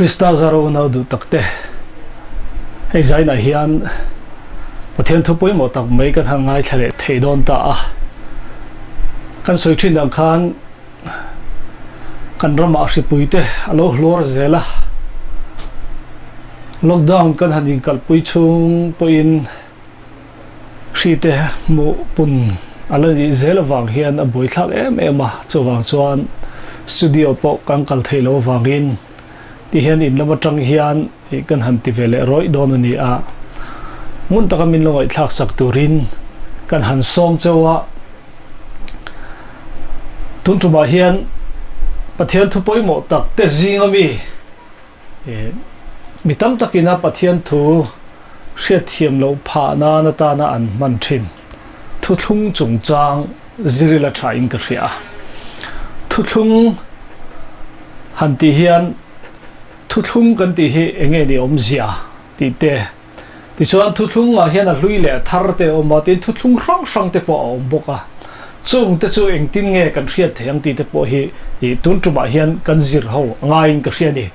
Krista zaro na du takte hei zaina hian Pathian thu pui mo tak mai kan hang ngai thale theidon ta a kan soi thin dang khan kan rama hri puite alo hlor zela lockdown kan hanin kal pui chung poin hri mu pun ala di zela wang hian a boi thak em a chawang chuan studio po kan kal theilo wangin ti hian in lama tang hian kan han ti vele roi don ani a mun taka min longai thlak sak turin kan han som chawa tuntuma hian Pathian thu poimo tak te zingami mitam takina Pathian thu hriat thiam lo pha na ta na an man thin Thuthlung chungchang zirila tha in ka hria Thuthlung han ti hian Thuthlung kan ti hi enge ni omzia ti te ti chuan Thuthlung a hian a hlui le thar te oma tin Thuthlung rang te po om boka chung te chu eng tin nge kan hriat theng ti te po hi tun tuma hian kan zir ho ngai in ka hria ni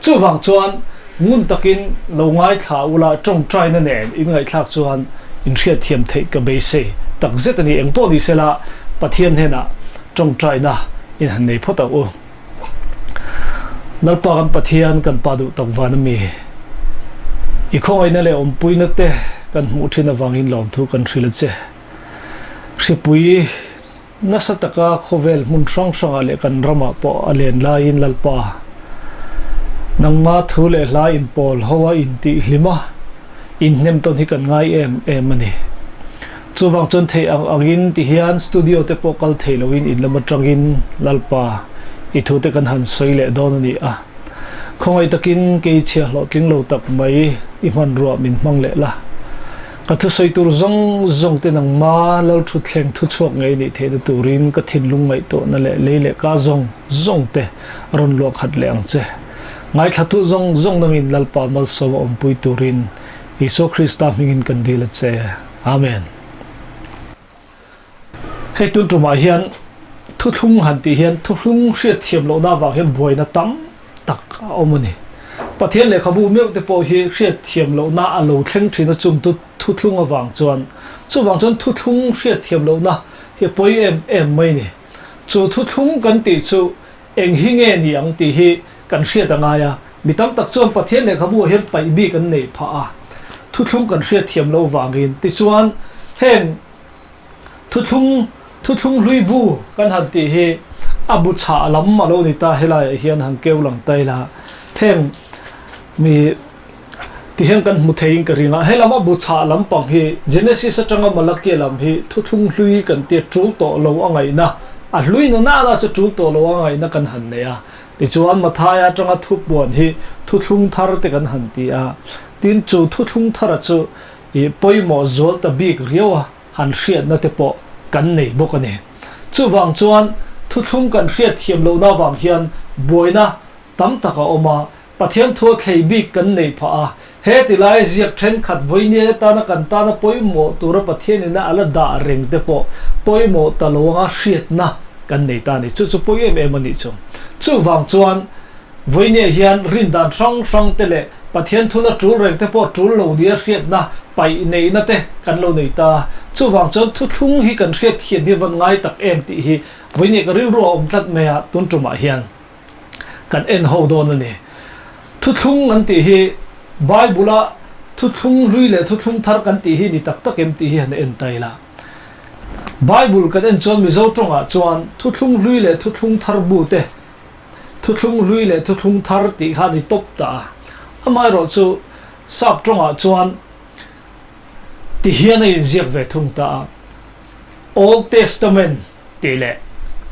chu wang chuan ngun takin lo ngai thla ula tong trai na nen in ngai thlak chuan in hriat thiam thei ka be se tak zet ani eng po ni sela Pathian hena tong trai na in han nei phota u nalpa kan Pathian kan padu tak vanami i khoi na le om pui na te kan mu thina wangin lom thu kan thrila che hripui na sataka khovel mun sang ale kan rama po alen la in lalpa nangma thu le la in pol hawa in ti hlima in nem ton hi kan ngai em ani chuwang chon thei angin ti hian studio te po kal theilowin in lama tangin lalpa i thu te kan han soile don ani a khoi takin ke chia lo tling lo tak mai i man ro min mang le la ka thu soi tur zong te nang ma lo thu thleng thu chuak ngai ni the na turin ka thinlung ngai to na le ka zong te ron lo khat leng che ngai thatu zong nangin lalpa mal so om pui turin Iso Krista mingin kan dila che amen hei tun tuma hian Thuthlung han ti hian Thuthlung hriat thiam lo na wang hian buai na tam tak omani Pathian le khabu meu te po hi hriat thiam lo na alo thleng thina chung tu Thuthlung awang chuan Thuthlung hriat thiam lo na hi poi em mai ni chu Thuthlung kan ti chu eng hi nge ni ang ti hi kan hriat anga ya mitam tak chuan Pathian le khabu hian pai bi kan nei pha a Thuthlung kan hriat thiam lo wangin ti chuan heng Thuthlung hlui bu kan han ti hi abu cha lam malo ni ta helai hian hang keu lang tai la theng mi ti heng kan mu thein ka ringa helama bu cha lam pang hi Genesis atanga malaki lam hi Thuthlung hlui kan ti trul to lo angai na a hlui na se trul to lo angai na kan han ne ya ti chuan mathaya tanga thup bon hi Thuthlung thar te kan han ti a tin chu Thuthlung thara chu i poimo zol ta big riawa han hriat na te po kan nei bokani chu wang chuan Thuthlung kan hriat thiam lo na wang hian boina tam taka oma Pathian thu thlei big kan nei pha a he tilai ziak then khat voine ta na poimo tura Pathian ina ala da reng te po poimo talonga hriat na kan nei ta ni chu poi em ani chu wang chuan voine hian rindan sang tele Pathian thuna tul reng te po tul lo dia hriat na pai nei na te kan lo nei ta chu wang chuan Thuthlung hi kan hriat thiam hi wangai tak em ti hi voine ka ril ro om tat me a tun tuma hian kan en ho don ani Thuthlung an ti hi Bible Thuthlung hlui le Thuthlung thar kan ti hi ni tak em ti hi han en tai la Bible kan en chon mi zo tonga chuan Thuthlung hlui le Thuthlung thar bu te Thuthlung hlui le Thuthlung thar ti ha ni top ta amai ro chu sap tonga chuan ti hian in ziak ve thung ta Old Testament ti le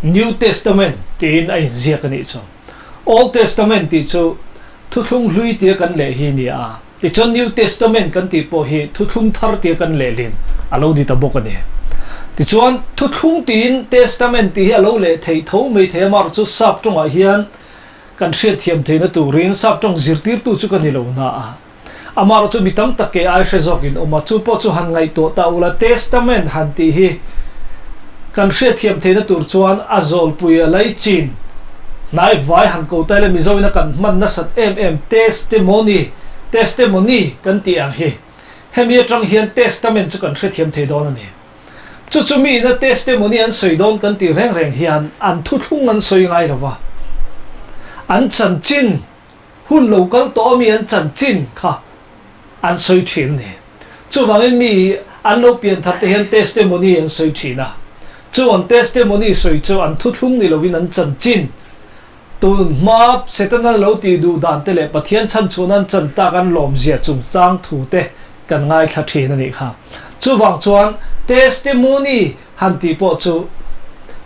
New Testament ti in ai ziak ani chu Old Testament ti chu Thuthlung hlui ti kan le hi ni a ti chon New Testament kan ti po hi Thuthlung thar ti kan le lin alo di ta bok ani ti chuan Thuthlung tin Testament ti alo le thei tho mei the mar chu sap tonga hian kan hriat thiam theina turin sap tong zirtir tu chu kan ni lo na a amar chu mitam take ai hrezokin oma chu po chu han ngai to ta ula Testament han ti hi kan hriat thiam theina tur chuan azol puya lai chin nai vai han ko tai le mi zoina kan man na sat testimony kan ti ang hi hemi atang hian testament chu kan thre thiam the don ani chu mi na testimony an soi don kan ti reng hian an thuthlung an soi ngai rawa an chan chin hun local to mi an chan chin kha an soi thin ni chu wangin mi an lo pian that te hian testimony an soi thina chu an testimony soi chu an thuthlung ni lovin an chan chin tun ma setana lo ti du dan te le pathian chan chunan chan ta kan lom zia chung chang thu te kan ngai thla thin ani kha chu wang chuan testimony han ti po chu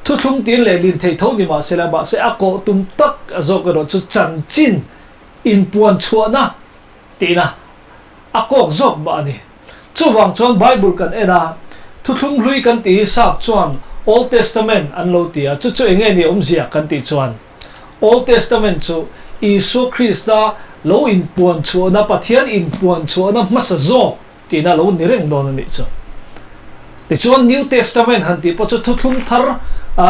thuthlung tin le lin thei tho ni ma sela ba se ako tum tak azok ro chu chan chin in puan chuana tina akok zok ba ni chu wang chuan bible kan ena thuthlung lui kan ti sap chuan old testament an lo tia chu enge ni zia kan ti chuan Old Testament chu Isu Krista lo in puan chuana pathian in puan chuana masa zo tina lo ni reng don ni chu ti chuan New Testament han ti po chu thuthlung thar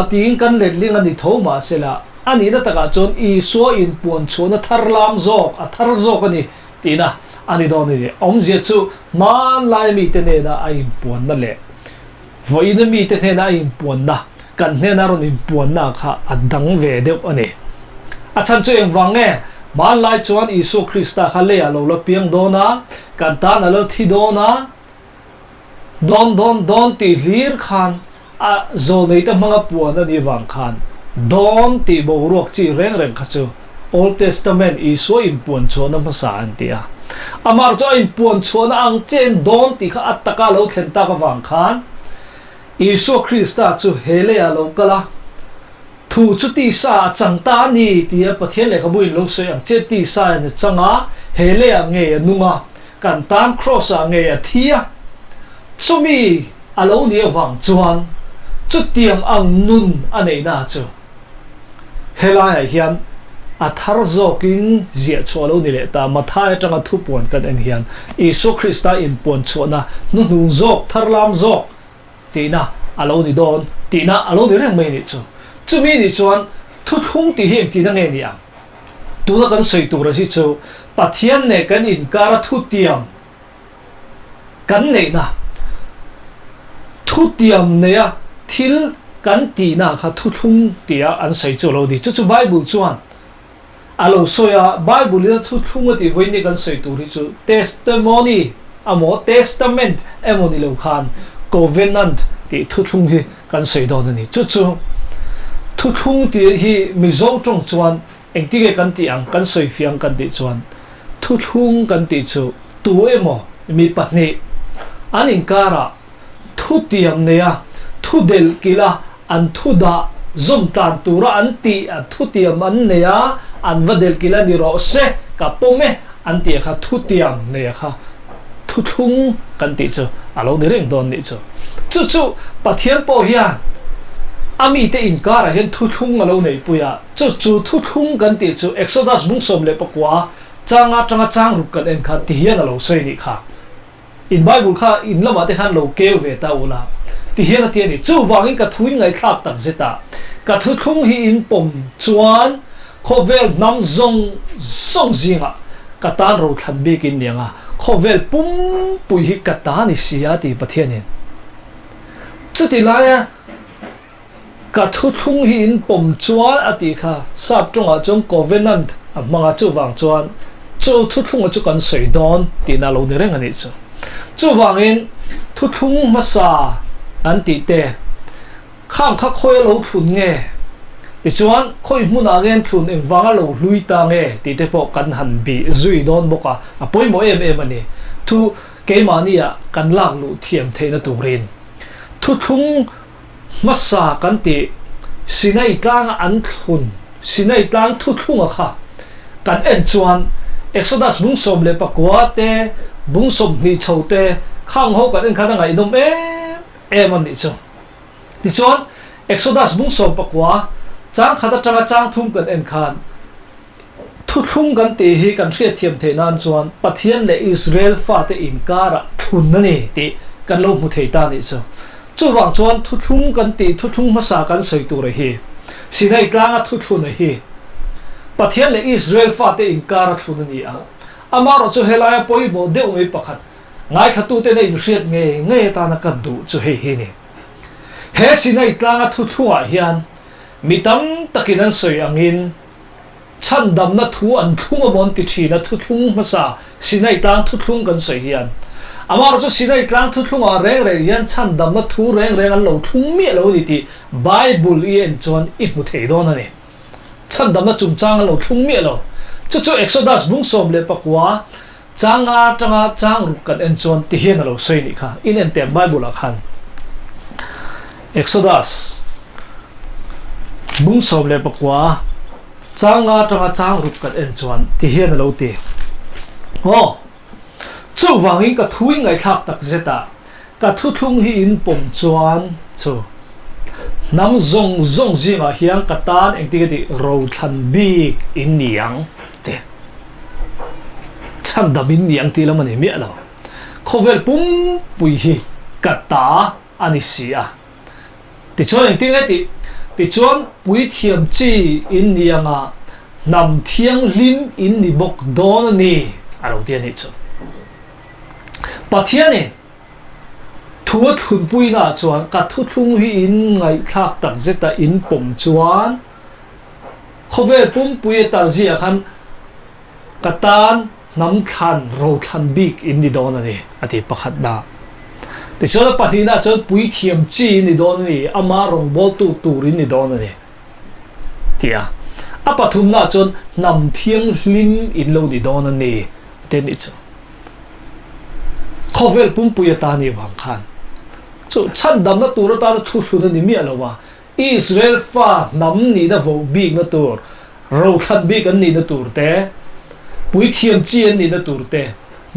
ti kan len ling ani thoma sela ani na taka chon Isu in puan chuana thar lam zo a thar zo ani tina ani don ni zia chu man lai mi te ne da ai puan na le voina mi te ne na in puan na kan ne na ron in puan na kha adang ve deuh ani achan chu eng wange man lai chuan Isu Krista kha le alo lo piang dona kan ta na lo thi dona don ti lir khan a zo nei ta manga puan ani wang khan don ti bo ruak chi reng kha chu Old Testament Isu in puan chuan ma sa an tia amar cho in puan chuan ang chen don ti kha ataka lo thlen ta ka wang khan Isu Krista chu hele alo kala thu chu ti sa chang ta ni ti pathian le khabuin lo so yang che ti sa ne changa hele ange nunga kan tan cross ange thia chumi alo ni wang chuan chu tiang ang nun anei na chu helai hian a thar zokin zia cholo ni le ta mathai tanga thu pon kan en hian Isu Krista in pon chona nu nu zok tharlam zok tina alo ni don tina alo ni reng mai ni chu chumi ni chuan thuthlung ti hi ti na nge ni a tu na kan sei tur hi chu pathian ne kan in kara thutiam kan nei na thutiam ne a thil kan ti na kha thuthlung ti a an sei chu lo di chu Bible chuan alo soya Bible ni thuthlung ti voi ni kan sei tur hi chu testimony amo testament emo ni lo khan covenant ti thuthlung hi kan sei don ni chu thuthlung ti hi mi zo tong chuan eng ti ge kan ti ang kan soi fiang kan ti chuan thuthlung kan ti chu tu emo mi pahni anin kara thutiam ne a thudel kila an thuda zum tan tura an ti a thutiam an ne a an vadel kila ni ro se ka pome an ti kha thutiam ne kha thuthlung kan ti chu alo ni reng don ni chu pathian po hian ami te inkara hen thuthlung alo nei puya chu thuthlung kan ti chu Exodus bung som le pakwa changa chang ruk kan en kha ti hian alo sei ni kha in Bible kha in lama te khan lo ke ve ta ula ti hian ti ni chu wangin ka thuin ngai thlap tak zeta ka thuthlung hi in pom chuan khovel nam zong zinga ka tan ro than be kin nianga khovel pum pui hi ka ta ni sia ti pathian hin chu ti la ya ka thuthlung hi in pom chuan ati kha sap tonga chung covenant amanga chu wang chuan chu thuthlung chu kan sei don ti na lo ni reng ani chu wangin thuthlung masa an ti te khang kha khoi lo thun nge ti chuan khoi hmuna gen thun eng wanga lo lui ta nge ti te po kan han bi zui don boka apoi mo em ani thu ke mania kan lang lu thiam theina turin thuthlung masa kan ti sinai tlang an thun sinai tlang thuthlung kha kan en chuan Exodus bung som le pakwa te bung som ni chote khang ho kan en khana ngai nom em ani chu ti chuan Exodus bung som pakwa chang khata tanga chang thum kan en khan thuthlung kan ti hi kan thria thiam the nan chuan pathian le Israel fa te inkara thun na ni ti kan lo mu thei ta ni chu chu wang chuan thuthlung kan ti thuthlung masa kan sei tur hi sinai tlanga thuthlun hi Pathian le Israel fa te inkara thun ni a Amah ro chu helaya poi mo deuh mai pakhat ngaithla tu te nei riat nge ta na ka du chu hi ni he sinai tlanga Thuthlunga hian mitam takinan soi angin chandam na thu an thunga mon ti thina Thuthlung masa sinai tlang Thuthlung kan soi hian Amah ro chu sinai tlang Thuthlunga reng hian chandam na thu reng an lo thung mi lo ni ti Bible i en chon i mu thei don ani chandam na chung chang lo thung mi lo chu Exodus bung som le pakwa changa chang ru kan en chon ti hian lo soi ni kha in en tem Bible a khan Exodus bung som le pakwa changa chang ru kan en chon ti hian lo ti chu wangin ka thuing ngai thak tak zeta ka Thuthlung hi in pom chuan chu nam zong zinga hiang ka tan engti ro than bi in niang te chandam in niang ti lamani mi alo khovel pum pui hi kata ani sia ti chuan engti ngai ti chuan pui thiam chi in nianga nam thiang lim in ni bok don ni alo ti ani chu Pathian e thua thun pui na chuan ka Thuthlung hi in ngai thak tak zeta in pom chuan khovel pum pui ta zia khan katan nam khan ro khan bik in ni don ani ati pakhat da ti chuan patina chuan pui thiam chi ni don ni Amah rong bol tu rin ni don ani tia a pathum na chuan nam thiang hlim in lo ni don ani ten ni chu khovel pum pui ta ni wang khan chu chandam na tur ta Thuthlung ni mi alowa Israel fa nam ni da vo big na tur ro khan big an ni na tur te pui thiam chi an ni na tur te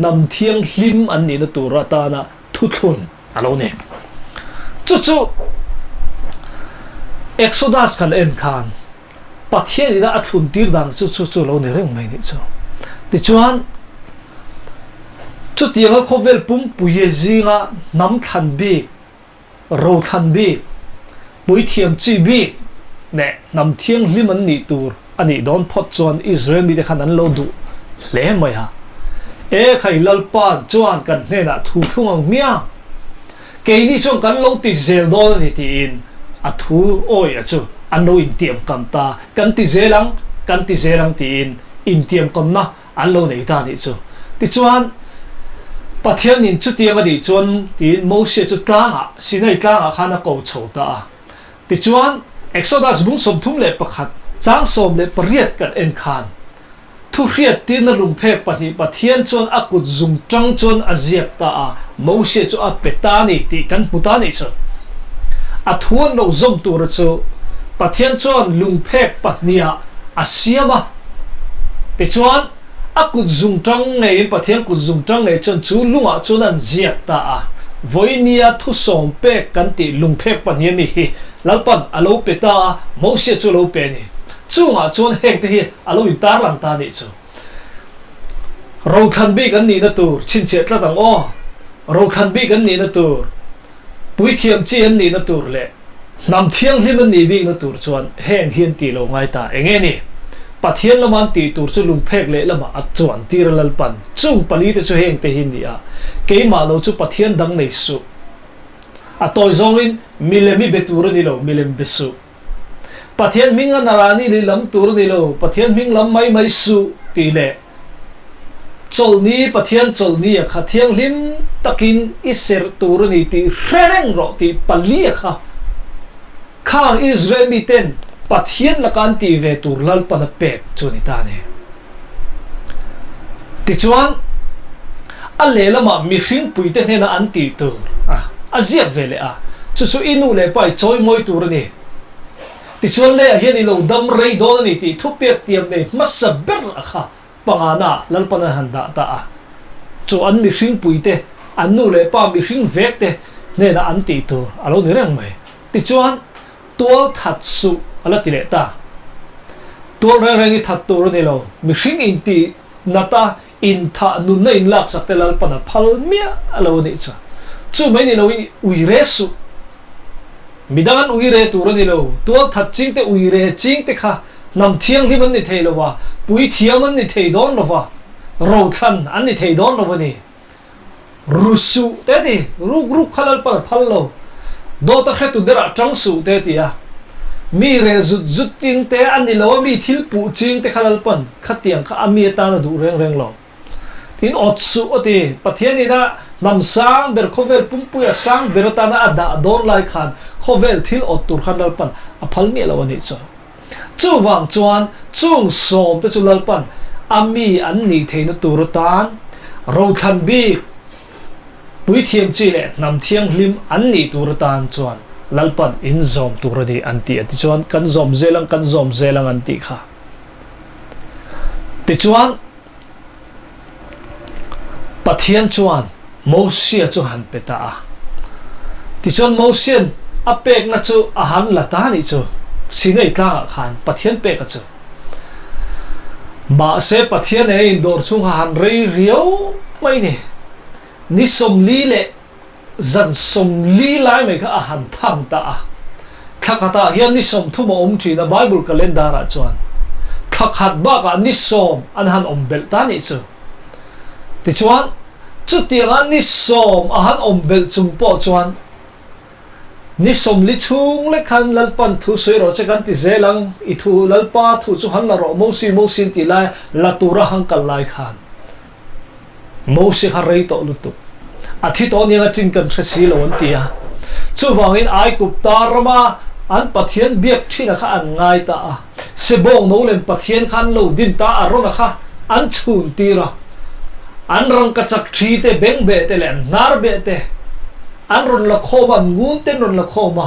nam thiang hlim an ni na tur ta na Thuthlung alo ne chu Exodus kan en khan Pathian ida athun tir dan chu lo ne reng mai ni chu ti chuan chu tianga khovel pum pui zinga nam khan big ro khan bi pui thiam chi bi ne nam thiang hlim an ni tur ani don phot chuan Israel mi de khan an lo du hle mai ha e khai lalpan chuan kan nena Thuthlung ang mia ke ni chong kan lo ti zel don ni ti in a thu oi a chu an lo in tiam kam ta kan ti zelang ti in tiam kam na an lo nei ta ni chu ti chuan Pathian in chu tianga di chuan tin Moses chu tlanga sinai tlanga khana ko chota ti chuan Exodus bung som thum le pakhat chang som le pariat kan en khan thu riat tin na lung phe pani Pathian chuan akut zung tang chuan aziak ta a Moses chu a petani ti kan putani chu a thuan lo zom tur chu Pathian chuan lung phe pahnia asiama ti chuan akut zung tang nei Pathian kut zung tang nei chon chu lunga chuan an ziak ta a voinia thu som pe kan ti lung phe pahnia ni hi lalpan alo peta Moses chu lo pe ni chunga chuan hek te hi alo in tar lang ta ni chu ro khan bi kan ni na tur chin che tla dang ro khan bi kan ni na tur pui thiam chi an ni na tur le nam thiang hlim an ni bi na tur chuan heng hian ti lo ngai ta enge ni Pathian laman ti tur chu lung phek le lama a chuan tir lalpan chung pali te chu heng te hin ni a ke ma lo chu Pathian dang nei su a toy zong in milemi betur ni lo milem besu Pathian minga narani li lam tur ni lo Pathian ming lam mai su ti le chol ni Pathian chol ni a kha thiang hlim takin iser tur ni ti reng ro ti pali a kha Israel mi ten Pathian lakan ti ve tur lal pana pek chuni ta ne ti chuan a le lama mi hring pui te hena an ti tur a ziak vele a chu inu le pai choi moi tur ni ti chuan le hian i lo dam rei don ni ti thu pek tiam nei masa ber a kha pangana lal pana handa ta a chu an mi hring pui te an nu le pa mi hring vek te nena an ti tur alo ni reng mai ti chuan tual that su ala tile ta tual reng i that tur ni lo mi hring in ti nata in tha nun na in lak sak te lal pana phal mia alo ni cha chu mai ni lo ui re su midangan ui re tur ni lo tual that ching te ui re ching te kha nam thiang hi man ni thei lo wa pui thiam man ni thei don lo wa ro than an ni thei don lo wa ni rusu te di ruk khalal par phal lo do ta khe tu dera tang su te ti a mi re zut ting te an ni lo mi thil pu ching te khalal pan khatiang kha ami ta na du reng lo tin ot su oti pathian ni na nam sang ber khovel pumpu ya sang ber ta na ada don lai khan khovel thil ot tur khan lal pan a phal mi lo ni cho chu wang chuan chung som te chu lal pan ami an ni theina tur tan ro khan bi pui thiam chi le nam thiang lim an ni tur tan chuan lalpan in zom tur di anti ati chuan kan zom zelang anti kha ti chuan pathian chuan mosia chu han peta a ti chuan mosian apek na chu a han la ta ni chu sinei ta khan pathian pe ka chu ma se pathian e dor chung han rei riau mai ni som li le zan som li lai me kha a han tham ta a khakata hian ni som thu ma om thi na bible calendar a chuan khakhat ba ka ni som an han om bel ta ni chu ti chuan chu tiang an ni som a han om bel chung po chuan ni som li chung le khan lalpan thu soi ro che kan ti zelang I thu lalpa thu chu han la ro mosi ti lai la tura hang kal lai khan mosi kha rei to lu tu athi to ni nga chin kan thasi lo an tia chu wangin ai kup tarama an pathian biak thina kha an ngai ta a sebong no len pathian khan lo din ta arona kha an chun tira an rang ka chak thi te beng be te len nar be te an ron la khoma ngun te ron la khoma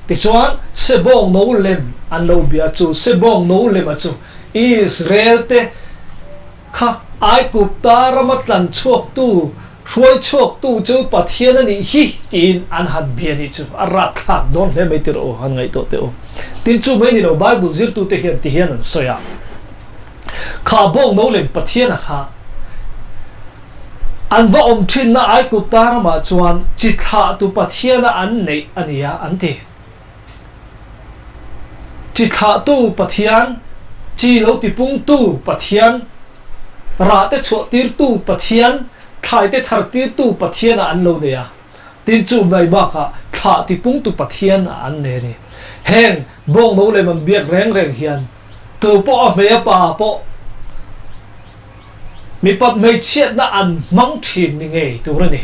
ti chuan sebong no lem an lo bia chu sebong no lem a chu Israel te kha ai kup tarama tlan chuak tu huai chuak tu chu pathian ani hi tin an han bia ni chu arat thak don le mai tir o han ngai to te o tin chu mai ni lo bible zir tu te hian ti hian an soya kha bong no lem pathian a kha an va om thin na ai ku tar ma chuan chi tha tu pathian an nei ania an ti chi tha tu pathian chi lo ti pung tu pathian ra te chu tir tu pathian thai te thar tir tu pathian an lo ne ya tin chu mai ba kha tha ti pung tu pathian an ne ni heng bong no le man biak reng hian tu po a me pa po mi pat mei chiat na an mang thin ni nge tu ra ni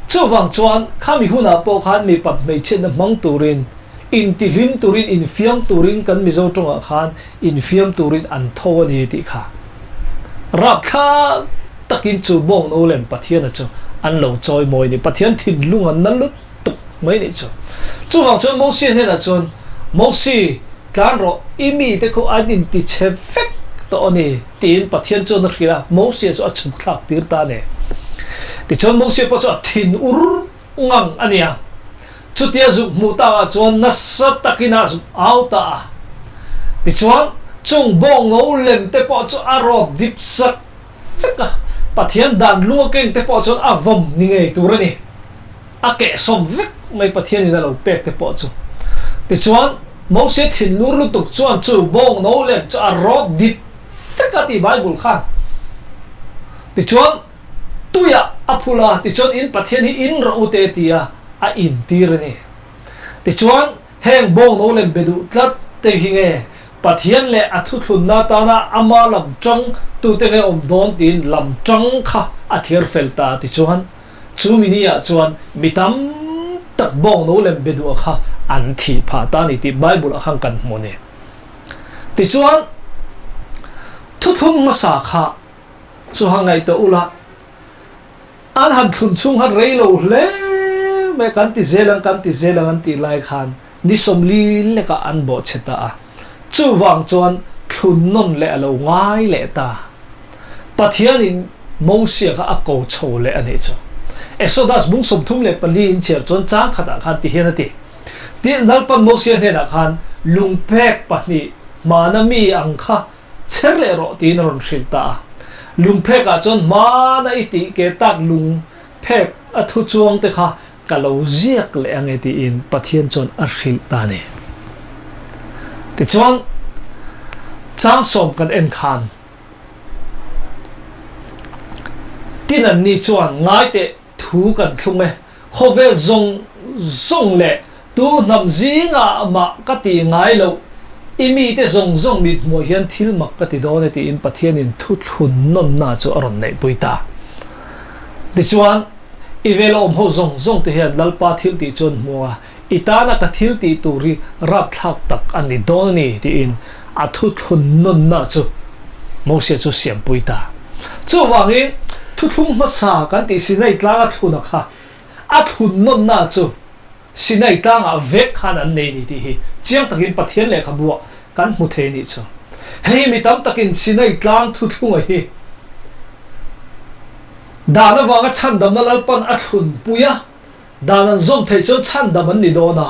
chu wang chuan khami huna po khan mi pat mei chiat na mang turin in ti lim turin in fiam turin kan mi zo tonga khan in fiam turin an tho ni ti kha rak kha takin chu bong no lem pathian a chu an lo choi moi ni pathian thin lung an nalut tuk mai ni chu wang chuan mosi ne na chuan mosi kan ro imi te ko an in ti chefek to ani tin pathian chu na khila mosi chu a chum khlak tir ta ne ti chuan mosi po chu thin ur ngang ania chu tia zu mu ta chuan na sa takina zu auta ti chuan chung bong no lem te po chu aro dip sak feka pathian dan lu keng te po chuan avom ni ngei tur ani ake som vek mai pathian ni na lo pek te po chu ti chuan mosi thin lur lu tuk chuan chu bong no lem chu aro dip feka ti bible khan ti chuan tuya apula ti chuan in pathian hi in ro te tia a in tir ni ti chuan heng bong no lem bedu tlat te hinge pathian le Thuthlung na ta na Amah lam chang tu te nge om don tin lam chang kha a thir felta ti chuan chu minia chuan mitam tak bong no lem bedu kha an thi pha ta ni ti bible a khang kan mo ne ti chuan Thuthlung ma sa kha chu hangai to ula an han thun chung han rei lo hle me kan ti zelang an ti lai khan ni som li le ka an bo cheta a chu wang chuan thun non le alo ngai le ta pathian in mosia kha a ko cho le ani chu exodus bung som thum le pali in cher chon chang khata khan ti hian ati ti nalpan mosia ne na khan lung pek pahni manami ang kha cher le ro tin ron shilta lung pek a chon mana iti ke tak lung pek a thu chuang te kha kalo ziak le angeti in pathian chon a shilta ne ti chuan chang som kan en khan tin an ni chuan ngai te thu kan thung e khove zong le tu nam zinga ma ka ti ngai lo imi te zong mit mo hian thil mak ka ti do ne ti in Pathian in Thuthlung non na chu aron nei puita ti chuan ivelo ho zong te hian lalpa thil ti chon muwa itana ka thil ti turi rap thak tak ani do ni ti in a Thuthlung non na chu mo se chu siam puita chu wangin Thuthlung ma sa kan ti sinai tlang a thuna kha a thun non na chu sinai tlang a vek khan an nei ni ti hi chiang takin Pathian le khabua kan mu the ni chu hei mi tam takin sinai tlang Thuthlung a hi dana wanga chandam na lalpan a thun puya danan zom thei chu chandam an ni do na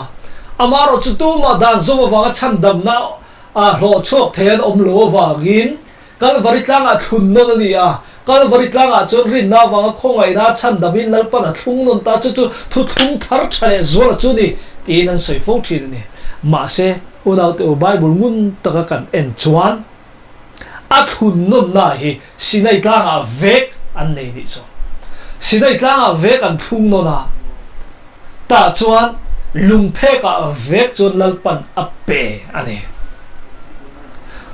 amaro chu tu ma dan zom wanga chandam na a hlo chok then om lo wangin kal varitlang a thun non ni a kal varitlang a chu rin na wanga khongai na chandamin lalpan a thung non ta chu Thuthlung thar thale zor chu ni tin an soi fo thin ni ma se unaw te Bible ngun taka kan en chuan a thun non na hi sinai tlang a vek an nei ni chu sinai tlang a vek an thung non na ta chuan lungphe ka vek chon lalpan a pe ani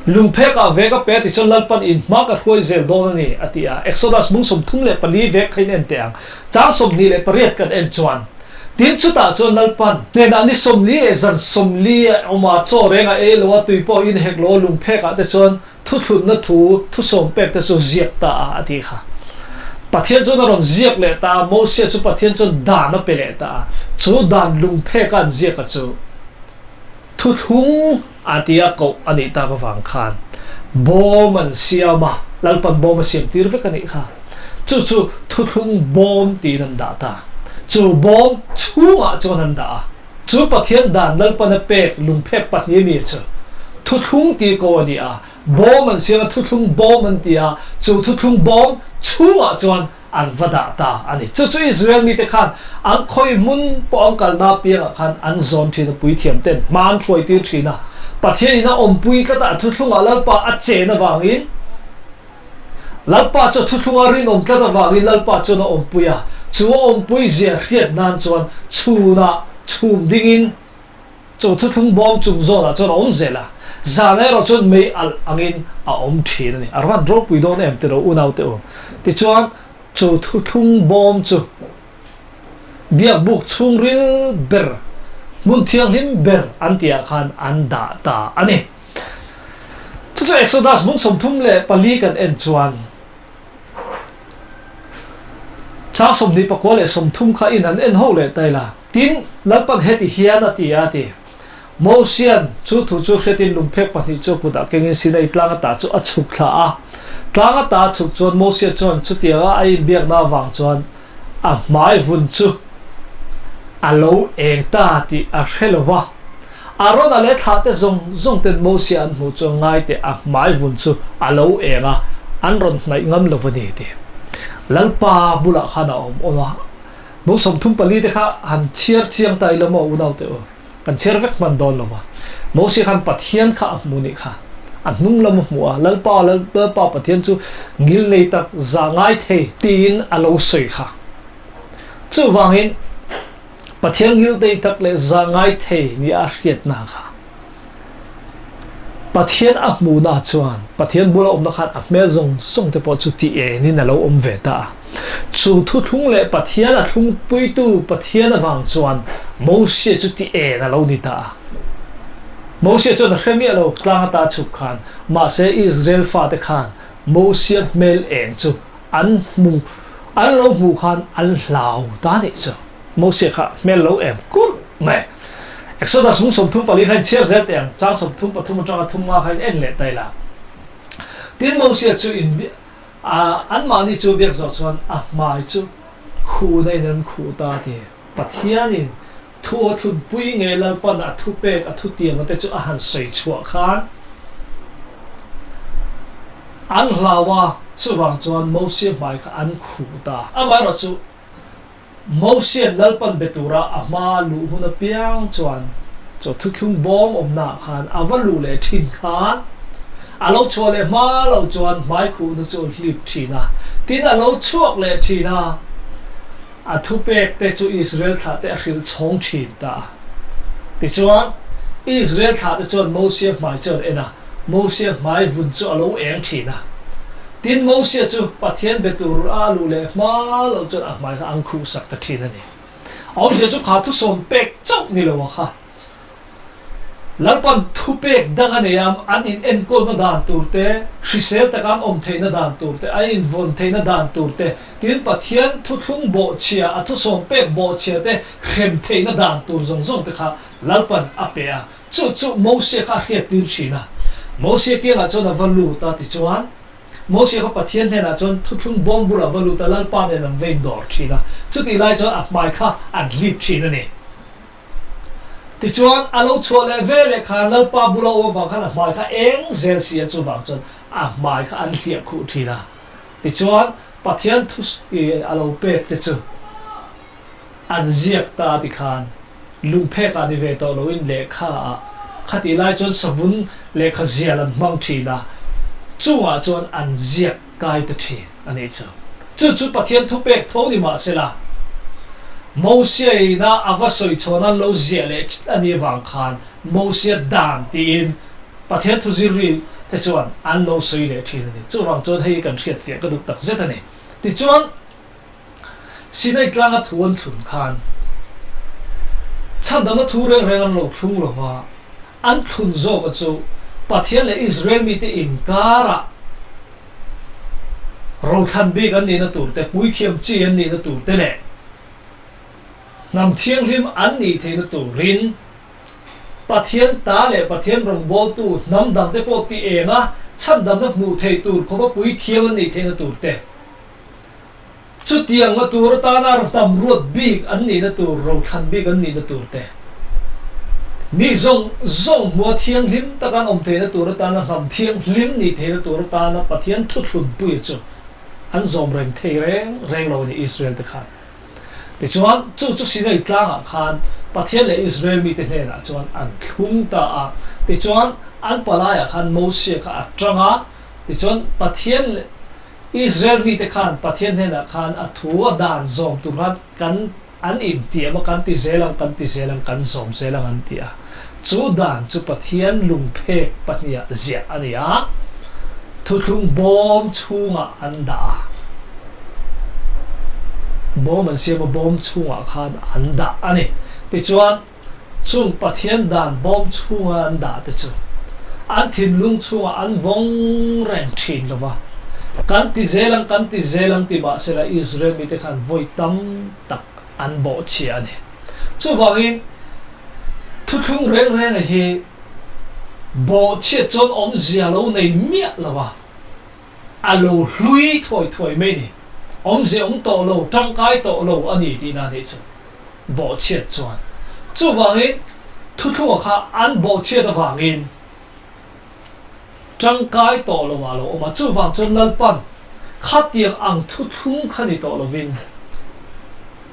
lungphe ka vek a pe ti chon lalpan in ma ka khoi zel don ni atia Exodus mung som thum le pali vek khain en teang chang som ni le pariat kan en chuan tin chu ta chon lalpan nena ni som li e zan som li oma cho renga e lo tui po in hek lo lungphe ka te chon Thuthlung na thu som pek te so ziak ta ati kha Pathian chon ron ziak le ta mo se chu Pathian chon dan na pe le ta chu dan lungphe kan ziak ka chu Thuthlung atia ko ani ta ka wang khan bom an siama lalpan bom siam tir ve kan i kha chu Thuthlung bom ti nan da ta chu bom chu a chon an da chu Pathian dan lalpan a pek lungphe pahni mi chu Thuthlung ti ko ani a bom an siama Thuthlung bom an ti a chu Thuthlung bom chu a chon an vada ta ani chu Israel mi te khan an khoi mun po ang kal na pi khan an zon thin pui thiam ten man throi ti thina Pathian ina om pui ka ta Thuthlung lalpa a che na wangin lalpa chu Thuthlung a rin om ta da wangin lalpa chu na om puya chu om pui zia hiat nan chuan chu na chum dingin chu Thuthlung bom chung zo la chu om zela zanai ro chun mei al angin a om thin ni arwan drop pui don em te ro unaw te o ti chuan chu Thuthlung bom chu biak buk chung ril ber mun thiang him ber antia khan an da ta ani chu Exodus mung som thum le pali kan en chuan cha som ni pakol le som thum kha in an en ho le taila tin lalpan heti hian ati Mosian chu chu hetin lungphek pathi chu kuda kengin sinai tlang ta chu achuk thla a tlang ta chuk chon Mosian chon chu tia ai biak na wang chuan a mai vun chu alo eng ta ti a helowa aron ale tha te zong ten Mosian hu chu ngai te a mai vun chu alo enga anron nai ngam lovani ti lalpa bula khana oma mo som thum pali te kha han chiang tai lo mo unaw te o kan chervek man don lo ma Moses khan Pathian kha muni kha anung lam muwa lalpa Pathian chu ngil nei tak zangai the tin alo soi kha chu wangin Pathian ngil dei tak le zangai the ni a hiat na kha Pathian a mu na chuan Pathian bula om na khan a mel zong song te po chu ti e ni na lo om ve ta chu Thuthlung le Pathian a thung pui tu Pathian a wang chuan Moses chu ti e na lo ni ta Moses chu na hremi lo tlang ta chu khan ma se Israel fa te khan Moses mel eng chu an lo mu khan an hlau ta ni chu Moses kha mel lo em kul me Exodus mung som thum pali khan cher zet em chang som thum pathum tang thum ma khan en le tai la tin Moses chu in an mani chu biak zo chuan a mai chu khu nei nan khu ta ti Pathian in thu thun pui nge lalpan a thu pek a thu tiang te chu a han sei chua khan an hlawa chu wang chuan Moses mai kha an khu ta amai ro chu Moses lalpan betura ama lu huna piang chuan chu Thuthlung bom om na khan avalu le thin khan alo chua le ma lo chuan mai khu na chu hlip thina tin alo chuak le thina a thu pek te chu Israel tha te hril chhong thin ta ti chuan Israel tha te chuan Moses mai chuan ena Moses mai vun chu alo eng thina tin Moses chu Pathian betur alu le ma lo chuan a mai kha ang khu sak ta thina ni om se chu kha tu som pek chau ni lo kha lalpan thu pek dang aniam an in enkol na dan turte hrisel takan om theina dan turte a in von theina dan turte tin Pathian Thuthlung bo chia a thu som pek bo chia te khem theina dan tur zong zong te kha lalpan apea chu Moses kha hiat tir thina Moses ke la chona valu ta ti chuan Moses kha Pathian hena chon Thuthlung bom bura valu ta lalpan en an vein dor thina chu ti lai chon a mai kha an lip thina ni ti chuan alo chua le vele kha lalpa bulo wa kha mai kha eng zel sia chu wang chon a mai kha an hliap khu thina ti chuan Pathian thus e alo pek te chu an ziak ta ti khan lung phek ani ve to lo in le kha khati lai chon savun le kha zial an mang thina chuwa chon an ziak kai te thi ani chu Pathian thu pek tho ni ma sela Moses na avasoi chonan lo ziale ani wang khan Moses dan tin Pathian thu ziri te chuan an lo soi le thin ni chu wang chon hei kan thiat fe ka duk tak zet ani ti chuan sinai tlanga thuan thun khan chandama thu reng reng an lo thung lo wa an thun zo ka chu Pathian le Israel mi te inkara ro than bi kan ni na tur te pui thiam chi an ni na tur te le nam thiang him an ni the na tur rin Pathian ta le Pathian rong bol tu nam dang te po ti enga chandam na mu thei tur kho ba pui thiam an ni the na tur te chu tiang ma tur ta na tam ruat big an ni na tur ro than big an ni na tur te mi zong hua thiang lim ta kan om the na tur ta na ham thiang lim ni the na tur ta na Pathian Thuthlung pui chu an zom reng thei reng lo ni Israel te khan ti chuan chu sinai tlang khan Pathian le Israel mi te hena chuan an thung ta a ti chuan an palaya khan Moses kha atanga ti chuan Pathian le Israel mi te khan Pathian hena khan a thu dan zom turan kan an in tiam kan ti zelang kan zom zelang an tia chu dan chu Pathian lung phek pahnia zia ania Thuthlung bom chunga an da bom an siama bom chunga khan an da ani ti chuan chung Pathian dan bom chunga an da te chu an thin lung chunga an vong reng thin lova kan ti zelang ti ba sela Israel mi te khan voi tam tak an bo chi ani chu wangin Thuthlung reng hi bo chi chon om zia lo nei mia lova alo hlui thoi me ni om ze om to lo tang kai to lo ani ti na ni chu bo chi chuan chu wangin Thuthlung kha an bo chi da wangin tang kai to lo wa lo ma chu wang chon lalpan khatiang ang Thuthlung khani to lo vin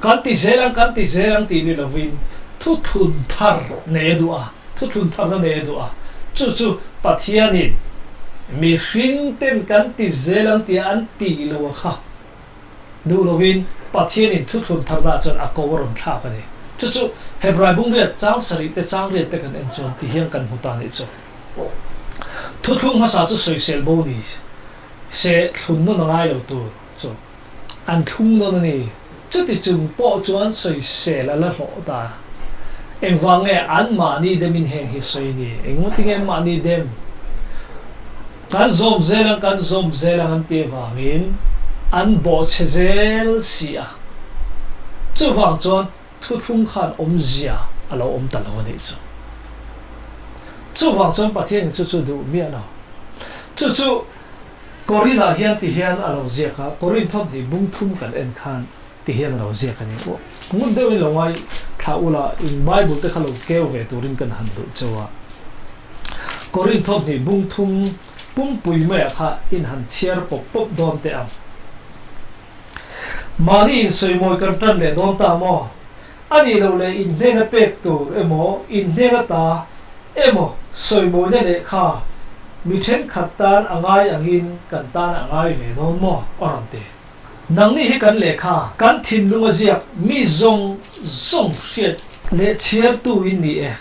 kan ti zelang ti ni lo vin Thuthlung thar ne du a Thuthlung thar ne du a chu Pathianin mi hring ten kan ti zelang ti an ti lo kha du lo vin Pathianin Thuthlung thar na chon a koron tha ka ni chu Hebrai bung ria chang sari te chang ria te kan en chon ti hiang kan huta ni chu Thuthlung ha sa chu soi sel bo ni se thun no ngai lo tu chu an thung no ni chu ti chung po chuan soi sel la ho ta eng wange an ma ni dem in heng hi soi ni eng ting em ma ni dem kan zom zelang an te wangin an bo chezel sia chu wang chuan Thuthlung khan om zia alo om ta lo ni chu wang chuan Pathian chu du mi alo chu Korina hian ti hian alo zia kha Korin thon ni bung thum kan en khan ti hian alo zia kan ni ko ngun de lo ngai tha ula in Bible te khalo keu ve turin kan han du chawa Korin thon ni bung thum pum pui me kha in han chiar pop don te am mani in soi moi kan tan le don ta mo ani lo le in nena pek tu emo in nena ta emo soi moi ne le kha mi then khat tan angai angin kan tan angai ve don mo orante nang ni hi kan lekha kan thin lunga ziak mi zong hriat le chiar tu in ni e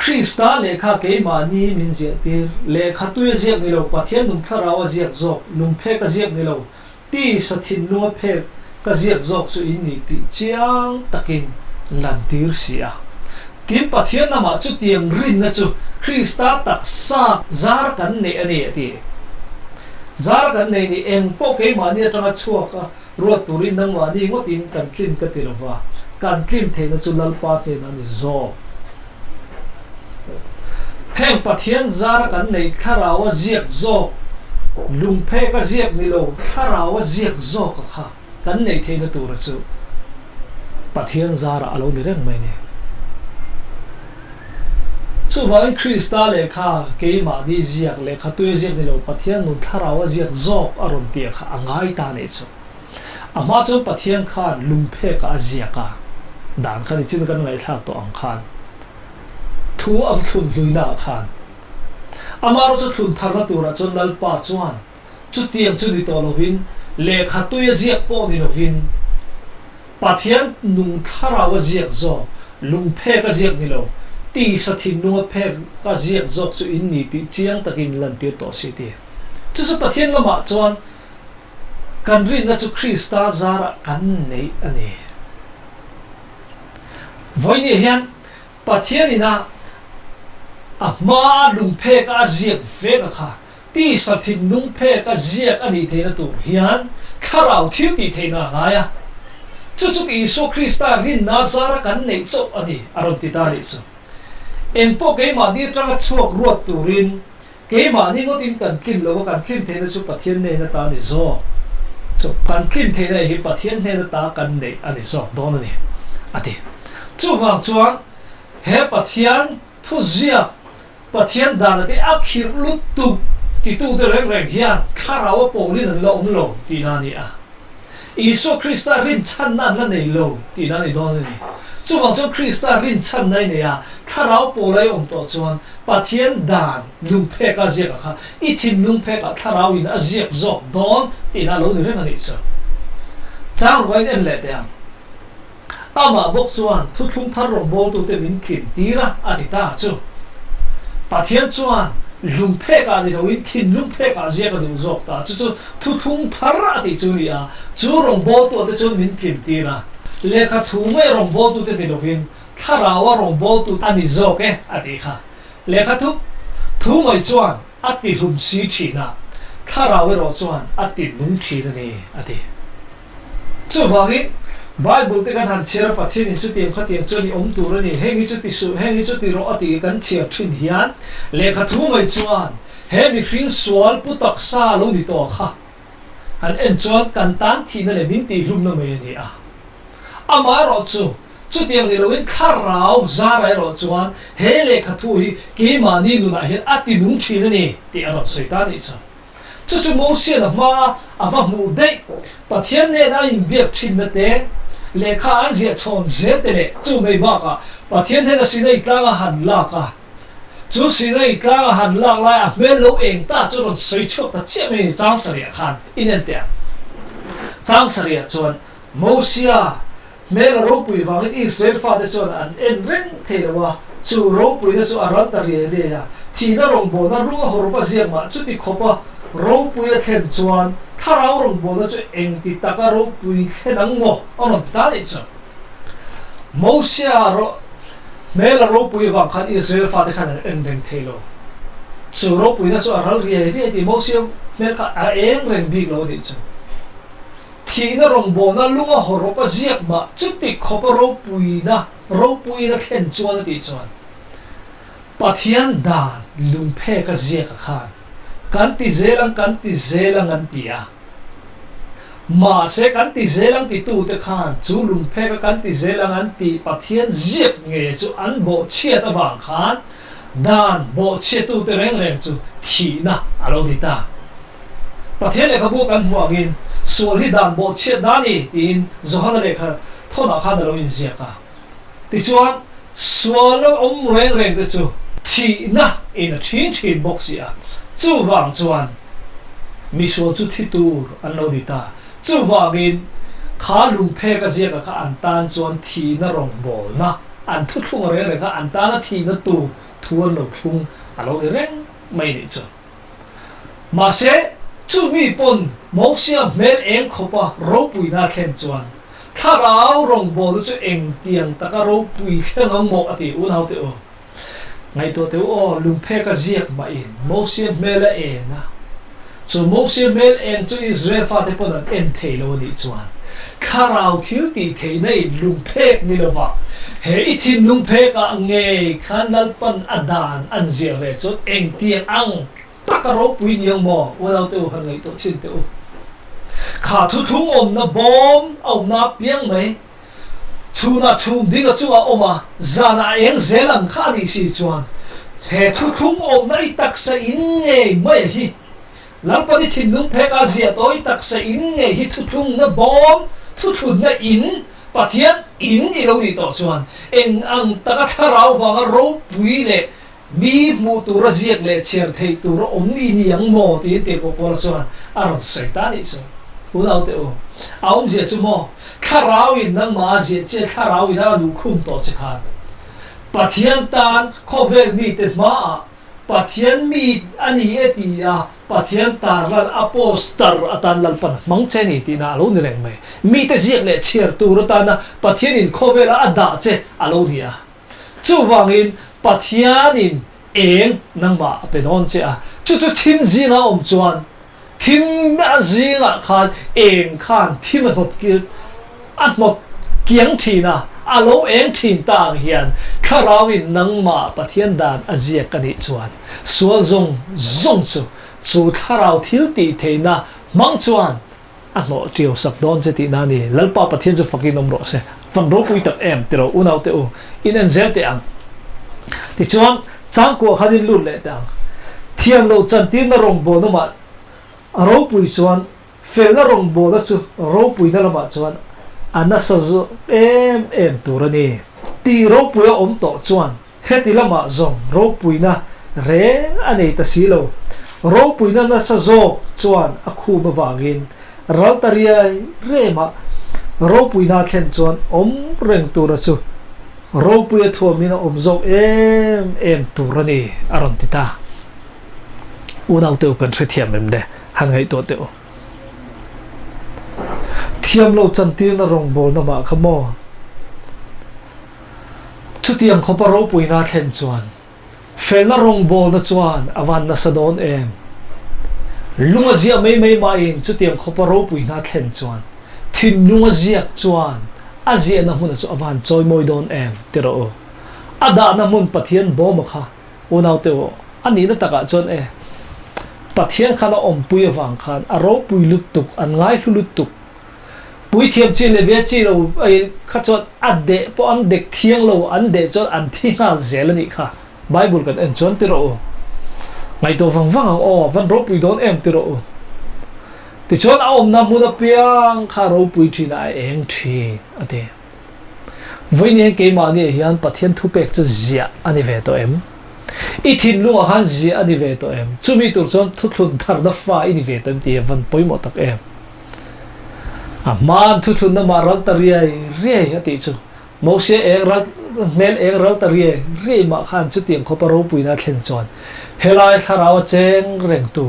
Krista lekha ke mani min zia tir lekha tu ziak ni lo pathian num tharawa ziak zok lung phe ka ziak ni lo ti sathin lunga phe ka ziak zok su in ni ti chiang takin lan tir sia tim pathian lama chu tiang rin na chu Krista tak sa zar kan ne ani ti zar kan ne ni eng po ke mani atanga chuak ka ro turin nang wani ngotin kan tlin ka tilova kan tlin the na chu lalpa the na ni zo heng pathian zar kan nei tharawa ziak zo lungphe ka ziak ni lo tharawa ziak zo ka kha kan nei the na tur chu pathian zar alo ni reng mai ne chu vai Krista lekha ke ma di ziak lekha tu ziak ni lo pathian nun tharawa ziak zo aron ti kha angai ta ne chu ama chu pathian kha lungphe ka ziaka dan kha ni chin kan ngai thak to ang khan thu av thun luina khan amaro chu thun tharna tura chon lalpa chuan chu tiang chu ni to lovin lekha tu ziak po ni lovin pathian nung tharawa ziak zo lungphe ka ziak ni lo ti sathin nunga phe ka ziak zok chu in ni ti chiang takin lan tir to si ti chu su pathian lama chuan kan rin na chu Krista zara kan nei ani voini hian pathian ina Amah lungphe ka ziak ve ka kha ti sathin lungphe ka ziak ani the na tur hian kharau thil ti the na ngaya chu chu Isu Krista rin na zara kan nei chop ani aron ti ta ni chu en po ke ma ni tanga chuak ruat turin ke ma ni ngotin kan tlin lo kan tlin the na chu pathian ne na ta ni zo chu kan tlin the na hi pathian ne na ta kan nei ani zo don ani ati chu wang chuan he pathian thu zia pathian dan ati akhir lut tu ti tu de reng reng hian kharawa polin an lo ti na ni a Isu Krista rin chan nan la nei lo ti na ni don ani chu wang chu Krista rin chan nai ne ya tharau polai om to chuan pathian dan lungphe ka ziak kha I thin lungphe ka tharau in a ziak zok don ti na lo ni reng ani chu chang roi en le te ama bok chuan Thuthlung thar rong bol tu te min thin tira ati ta chu pathian chuan lungphe ka ni lo in thin lungphe ka ziak du zok ta chu Thuthlung thar ati chu ni a chu rong bol tu te chu min thin tira lekha thu mai rong bol tu te ni lovin tharawa rong bol tu ani zawk e ati kha lekha thu mai chuan ati lum si thina tharawa ro chuan ati lum thina ni ati chu wangi Bible te kan han chera pathian in chu tiang kha tiang chu ni om tur ani hengi chu ti su hengi chu ti ro ati kan chia thin hian lekha thu mai chuan he mi khring swal putak sa lo ni to kha an en chuan kan tan thina le min ti hlum na mai ani a ama ro chu tiang ni loin kharau zara ro chuan he lekha thu hi ke mani nu na hian ati nung thina ni ti aro soita ni chu mo sia na ma ava mu dei pathian ne na in biak thin na te lekha an zia chon zel te le chu mei ba ka pathian he na sinai tlanga han la ka chu sinai tlanga han la lai a mel lo eng ta chu ron soi chok ta che me chang saria khan inen te chang saria chuan mo sia mel ro pui wang Israel fa de chuan an en ren the wa chu ro pui na chu aral ta ri re ya thi na rong bo na runga hor pa ziak ma chu ti khopa ro pui a thlen chuan tharau rong bo na chu eng ti taka ro pui thlenang mo onon ta ni chu mo sia ro mel ro pui wang khan Israel fa de khan en ren thelo chu ro pui na chu aral ri ti mo sia mel kha a eng ren bi lo ni chu thi na rong bo na lunga hor pa ziak ma chu ti khopa ro pui na thlen chuan ti chuan pathian da lungphe ka ziak khan kan ti zelang an tia ma se kan ti zelang ti tu te khan chu lungphe ka kan ti zelang an ti pathian ziak nge chu an bo chia ta wang khan dan bo chia tu te reng reng chu thi na alo ti ta pathian le khabu kan huangin sol hi dan bo chia dani tin zohana le kha thona khan alo in ziaka ti chuan sol om reng reng te chu thi na in a thin box ya chu wang chuan mi so chu thi tur an lo ni ta chu wangin kha lung phe ka zia ka an tan chuan thi na rong bol na an Thuthlung re ka an ta na thi na tu thuan lo thung alo reng mai ni chu ma se chu mi pon mo sia mel eng khopa ro pui na thlen chuan tharau rong bol chu eng tiang taka ro pui thlang mo ati un hau te o ngai to te o lung phe ka ziak ma in mo sia mel e na so mo sia mel eng chu Israel fa te pon an en thei lo ni chuan kharau thil ti thei nei lung phe ni lova he itin lung phe ka nge khanal pan adan an zia ve chu eng tiang ang taka ro pui niang mo un hau te o han ngai to chin te o khá Thuthlung om na bom om na piang mai chu na chum ding a chu a oma zana eng zelang kha ni si chuan he Thuthlung om na I tak sa in nge mai hi lalpani thinlung phe ka zia to I tak sa in nge hi Thuthlung na bom Thuthlung na in Pathian in I lo ni to chuan eng ang taka tharau wanga ro pui le mi mu tu ra ziak le cher thei tu ro om ni niang mo ti te ko por chuan aron saitan I so unau te o aum zia chu mo kharau in nang ma zia che kharau in a lu khum to che khan Pathian tan khovel mi te ma Pathian mi ani eti a Pathian tar lan apostar atan lalpan mang che ni ti na lo ni reng mai mi te ziak le cher tu ro ta na Pathian in khovel a da che alo ni a chu wangin Pathian in eng nang ma penon che a chu thim zinga om chuan thim a zinga khan eng khan thim a hot ki a not kiang thina alo eng thin tang hian kharawin nang ma Pathian dan azia ka ni chuan sual zong chu kharau thil ti theina mang chuan a no trio sak don che ti na ni lalpa Pathian chu fakin om ro se van ro pui tak em tero unau te u in an zel te ang ti chuan chang ko khanin lu le tang thiam lo chan tin na rong bo no ma ro pui chuan fel na rong bo da chu ro pui na ma chuan ana sa zo em turani ti ro pui om to chuan heti lama zong ro pui na re ani ta silo ro pui na sa zo chuan a khu ba wangin ral taria re ma ro pui na thlen chuan om reng tur chu ro pui thua mina om zo em turani aron tita unau te kan thre thiam em de han ngai to te o thiam lo chan tir na rong bol na ma khamo chu tiang khopa ro pui na thlen chuan fel na rong bol na chuan awan na sadon em lunga zia mai ma in chu tiang khopa ro pui na thlen chuan thin lunga zia chuan azia na hun chu awan choi moi don em tero ada na mun Pathian bo ma kha unau te o ani na taka chon e Pathian khana om pui awang khan aro pui lutuk an ngai lutuk pui thiam chi le ve chi lo ai kha chot ade po an dek thiang lo an de chot an thinga zelani kha Bible kan en chon tero ngai to wang o van ro pui don em tero ti chon a om na mu na piang kha ro pui thi na eng thi ate voi ne ke ma ni hian Pathian thu pek chu zia ani ve to em I thin lunga han zia ani ve to em chumi tur chon Thuthlung thar na fa ini ve to em ti van poimo tak em man Thuthlung na maral taria re ati chu mo se eng ral mel eng ral taria re ma khan chu tiang khoparo puina thlen chon helai tharaw cheng reng tu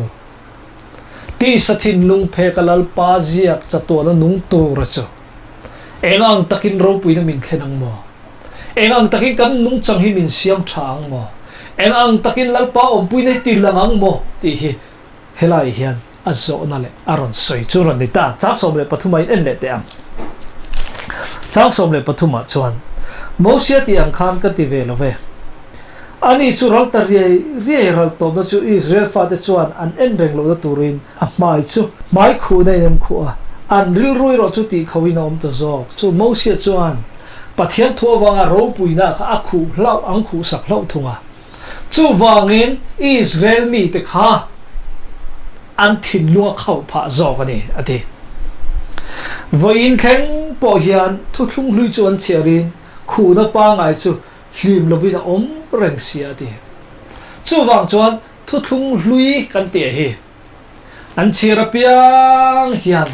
ti sathin lung phe kalal pa ziak chato na nung tu ra chu engang takin ro puina min thlenang mo engang takin kan nung chang hi min siam thang mo engang takin lalpa om puina ti langang mo ti hi helai hian azo na le aron soi churan ni ta chak som le pathumai en le te ang chak som le pathuma chuan mosia ti ang khan ka ti ve lo ve ani sural tar re ral to na chu Israel fa te chuan an en reng lo da turin a mai chu mai khu nei nem khu a an ril roi ro chu ti khawin om to zo chu mosia chuan Pathian thua wanga ro puina kha akhu hlau ang khu sak hlau thunga chu wangin Israel mi te kha an thin lunga khau pha zo ka ni ati voin kheng po hian Thuthlung hlui chuan cherin khu na pa ngai chu hlim lovina om reng sia ti chu wang chuan Thuthlung lui kan te hi an chira piang hian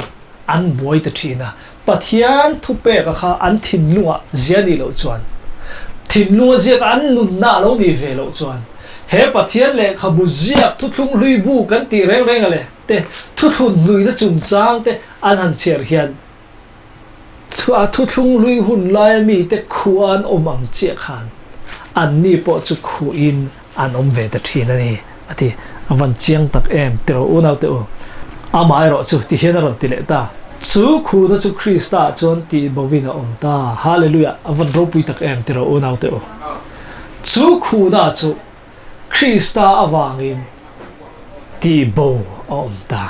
an boi ta thina Pathian thu pe ka kha an thinlunga ziani lo chuan thinlunga ziak an nun na lo ni ve lo chuan he Pathian le khabu ziak Thuthlung lui bu kan ti reng reng ale te Thuthlung lui na chung chang te an han cher hian Thuthlung lui hun lai mi te khuan omang che khan an ni po chu khu in an om ve ta thina ni ati awan chiang tak em tero unau te o Amah ro chu ti hian ron ti le ta chu khu da chu Krista chon ti bovina om ta hallelujah awan ro pui tak em tero unau te o chu khu da chu Krista awangin ti bo om ta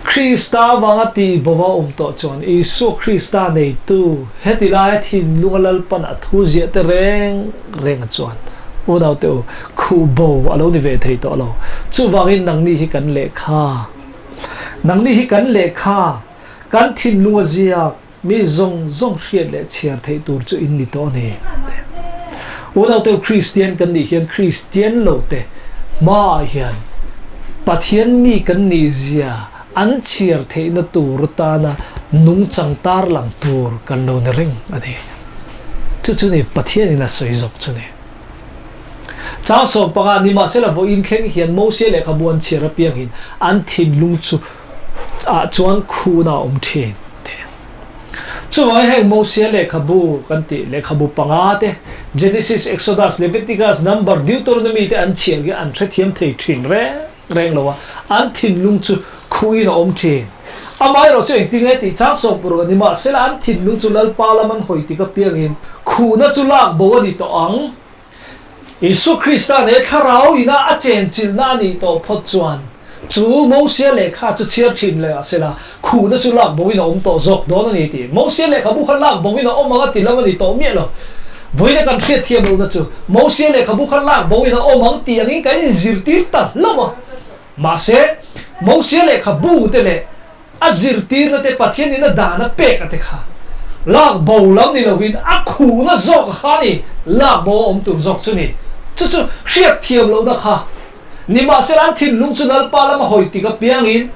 Krista wanga ti bowa om to chon Isu Krista nei tu hetila thin lungalal pan athu zia te reng reng chuan unau te khu bo alo ni ve thei to lo chu wangin nang ni hi kan le kha nang ni hi kan le kha kan thin lunga zia mi zong zong hriat le chiar thei tur chu in ni to ni unau te Christian kan ni hian Christian lo te ma hian Pathian mi kan ni zia an chiar thei na tur ta na nung chang tar lang tur kan lo na ring ani chu ni Pathian ina soi zok chu ni cha so panga ni ma sela vo in khleng hian mo se le khabuan chira piang hin an thin lung chu a chuan khu na om thin te chu wai heng mo se le khabu kan ti le khabu panga te Genesis Exodus Leviticus Number Deuteronomy te an chiar ge an threthiam thei thin reng lowa an thin lung chu khu in om thin amai ro chu ti nge ti cha so puro ni ma sela an thin lung chu lal palaman hoi ti ka piang hin khu na chu lak bo ani to ang Isu Krista ne tharau ina a chen chil na ni to phot chuan chu mo se le kha chu chiar thin le asela khu na chu lak bo ina om to zok do na ni ti mo se le kha bu khan lak bo ina om anga ti lam ni to mi lo voina kan thriat thiam lo na chu mo se le kha bu khan lak bo ina om ang ti angin kai zir ti ta lama ma se mo se le kha bu te le a zir ti na te Pathian ina da na pe ka te kha lak bo lam ni lovin a khu na zok kha ni lak bo om tu zok chu ni chu hriat thiam lo na kha ni ma se an thin lung chu nal pa lam hoi ti ka piang in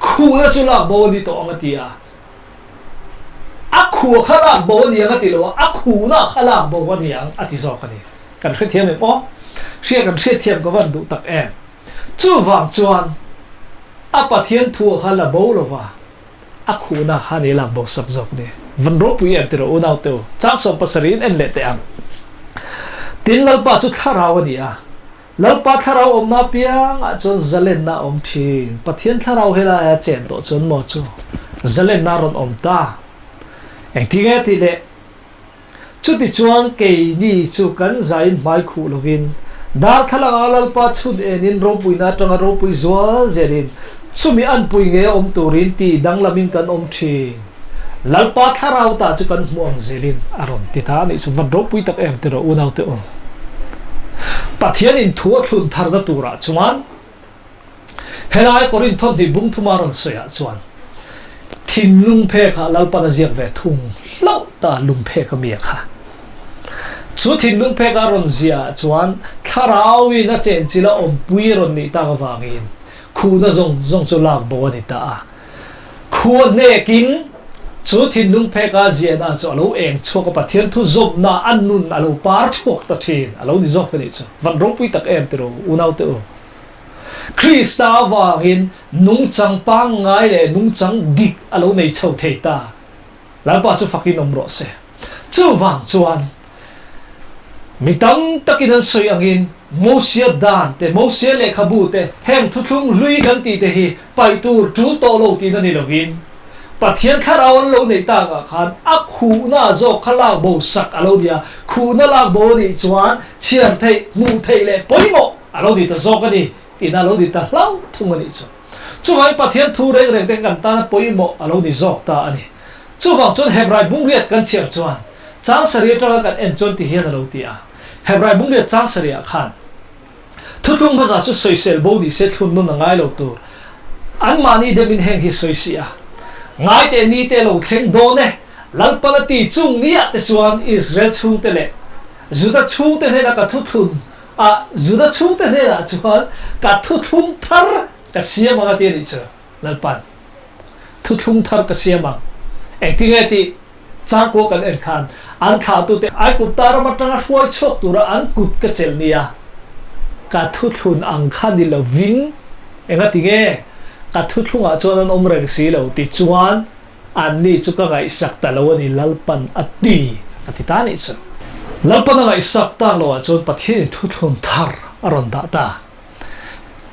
khu na chu lak bo ni to anga ti a khu kha lak bo ni anga ti lo a khu na kha lak bo ni ang ati zok ani kan hriat thiam mo hriat kan hriat thiam ko van du tak em chu wang chuan a Pathian thu kha la bo lo wa a khu na kha ni lak bo sak zok ni van ro pui em tero unau te chang som pasarin en le te am tin lalpa chu tharau ani a lalpa tharau om na piang a chu zalen na om thin Pathian tharau hela a chen to chon mo chu zalen na ron om ta eng tinge ti le chu ti chuang ke ni chu kan zain mai khu lovin dar thalang lalpa chud enin ro pui na tanga ro pui zo zelin chumi an pui nge om turin ti dang lamin kan om thin lalpa tharau ta chu kan muang zelin aron ti tha ni su van ro pui tak em te ro unau te o Pathian in Thuthlung thar na tura chuan helai korin thon ni bung thumaron soya chuan thin lung phe kha lalpa na ziak ve thung lo ta lung phe ka mi kha chu thin lung phe ka ron zia chuan tharau i na chen chila om pui ron ni ta ka wangin khu na zong chu lak bo ni ta khu ne kin chu thin lung phe ka zia na chu alo eng chok Pathian thu zawmna an nun alo par chok ta thin alo ni zok ni chu van ro pui tak em tero unau te o Krista wangin nung chang pa ngai le nung chang dik alo nei chho thei ta lalpa chu fakin om ro se chu wang chuan mi tam takin an soi angin mosia dan te mosia le khabu te hem Thuthlung lui kan ti te hi pai tur chu to lo ti na ni lovin Pathian tharawan lo nei ta nga khan a khu na zo khala bo sak alo dia khu na la bo ni chuan chiar thei mu thei le poimo alo ni ta zo ka ni ti na lo di ta lau thung ani chu chuan Pathian thu reng reng te kan ta na poimo alo ni zok ta ani chuwang chon Hebrai bung riat kan chiar chuan chang saria tra kan en chon ti hian alo ti a Hebrai bung riat chang saria khan Thuthlung bhaza chu soisel bo ni se thlun no na ngai lo tur an mani demin heng hi soisia ngai te ni te lo thleng do ne lalpala ti chung nia te chuan Israel chu te le Judah chu te ne ka Thuthlung Judah chung te nena chuan ka Thuthlung thar ka siam anga ti ni chu lalpan Thuthlung thar ka siam ang engtinge ti cha ko kan en khan an kha tu te ai ku tar ma tanga huai chok tura an kut ka chel nia ka Thuthlung ang khan ni lo wing enga tinge ka Thuthlung a chuan an om reng si lo ti chuan an ni chu ka ngai sak ta lo ni lalpan ati ta ni chu lalpan ngai sak ta lo a chuan Pathian Thuthlung thar aron da ta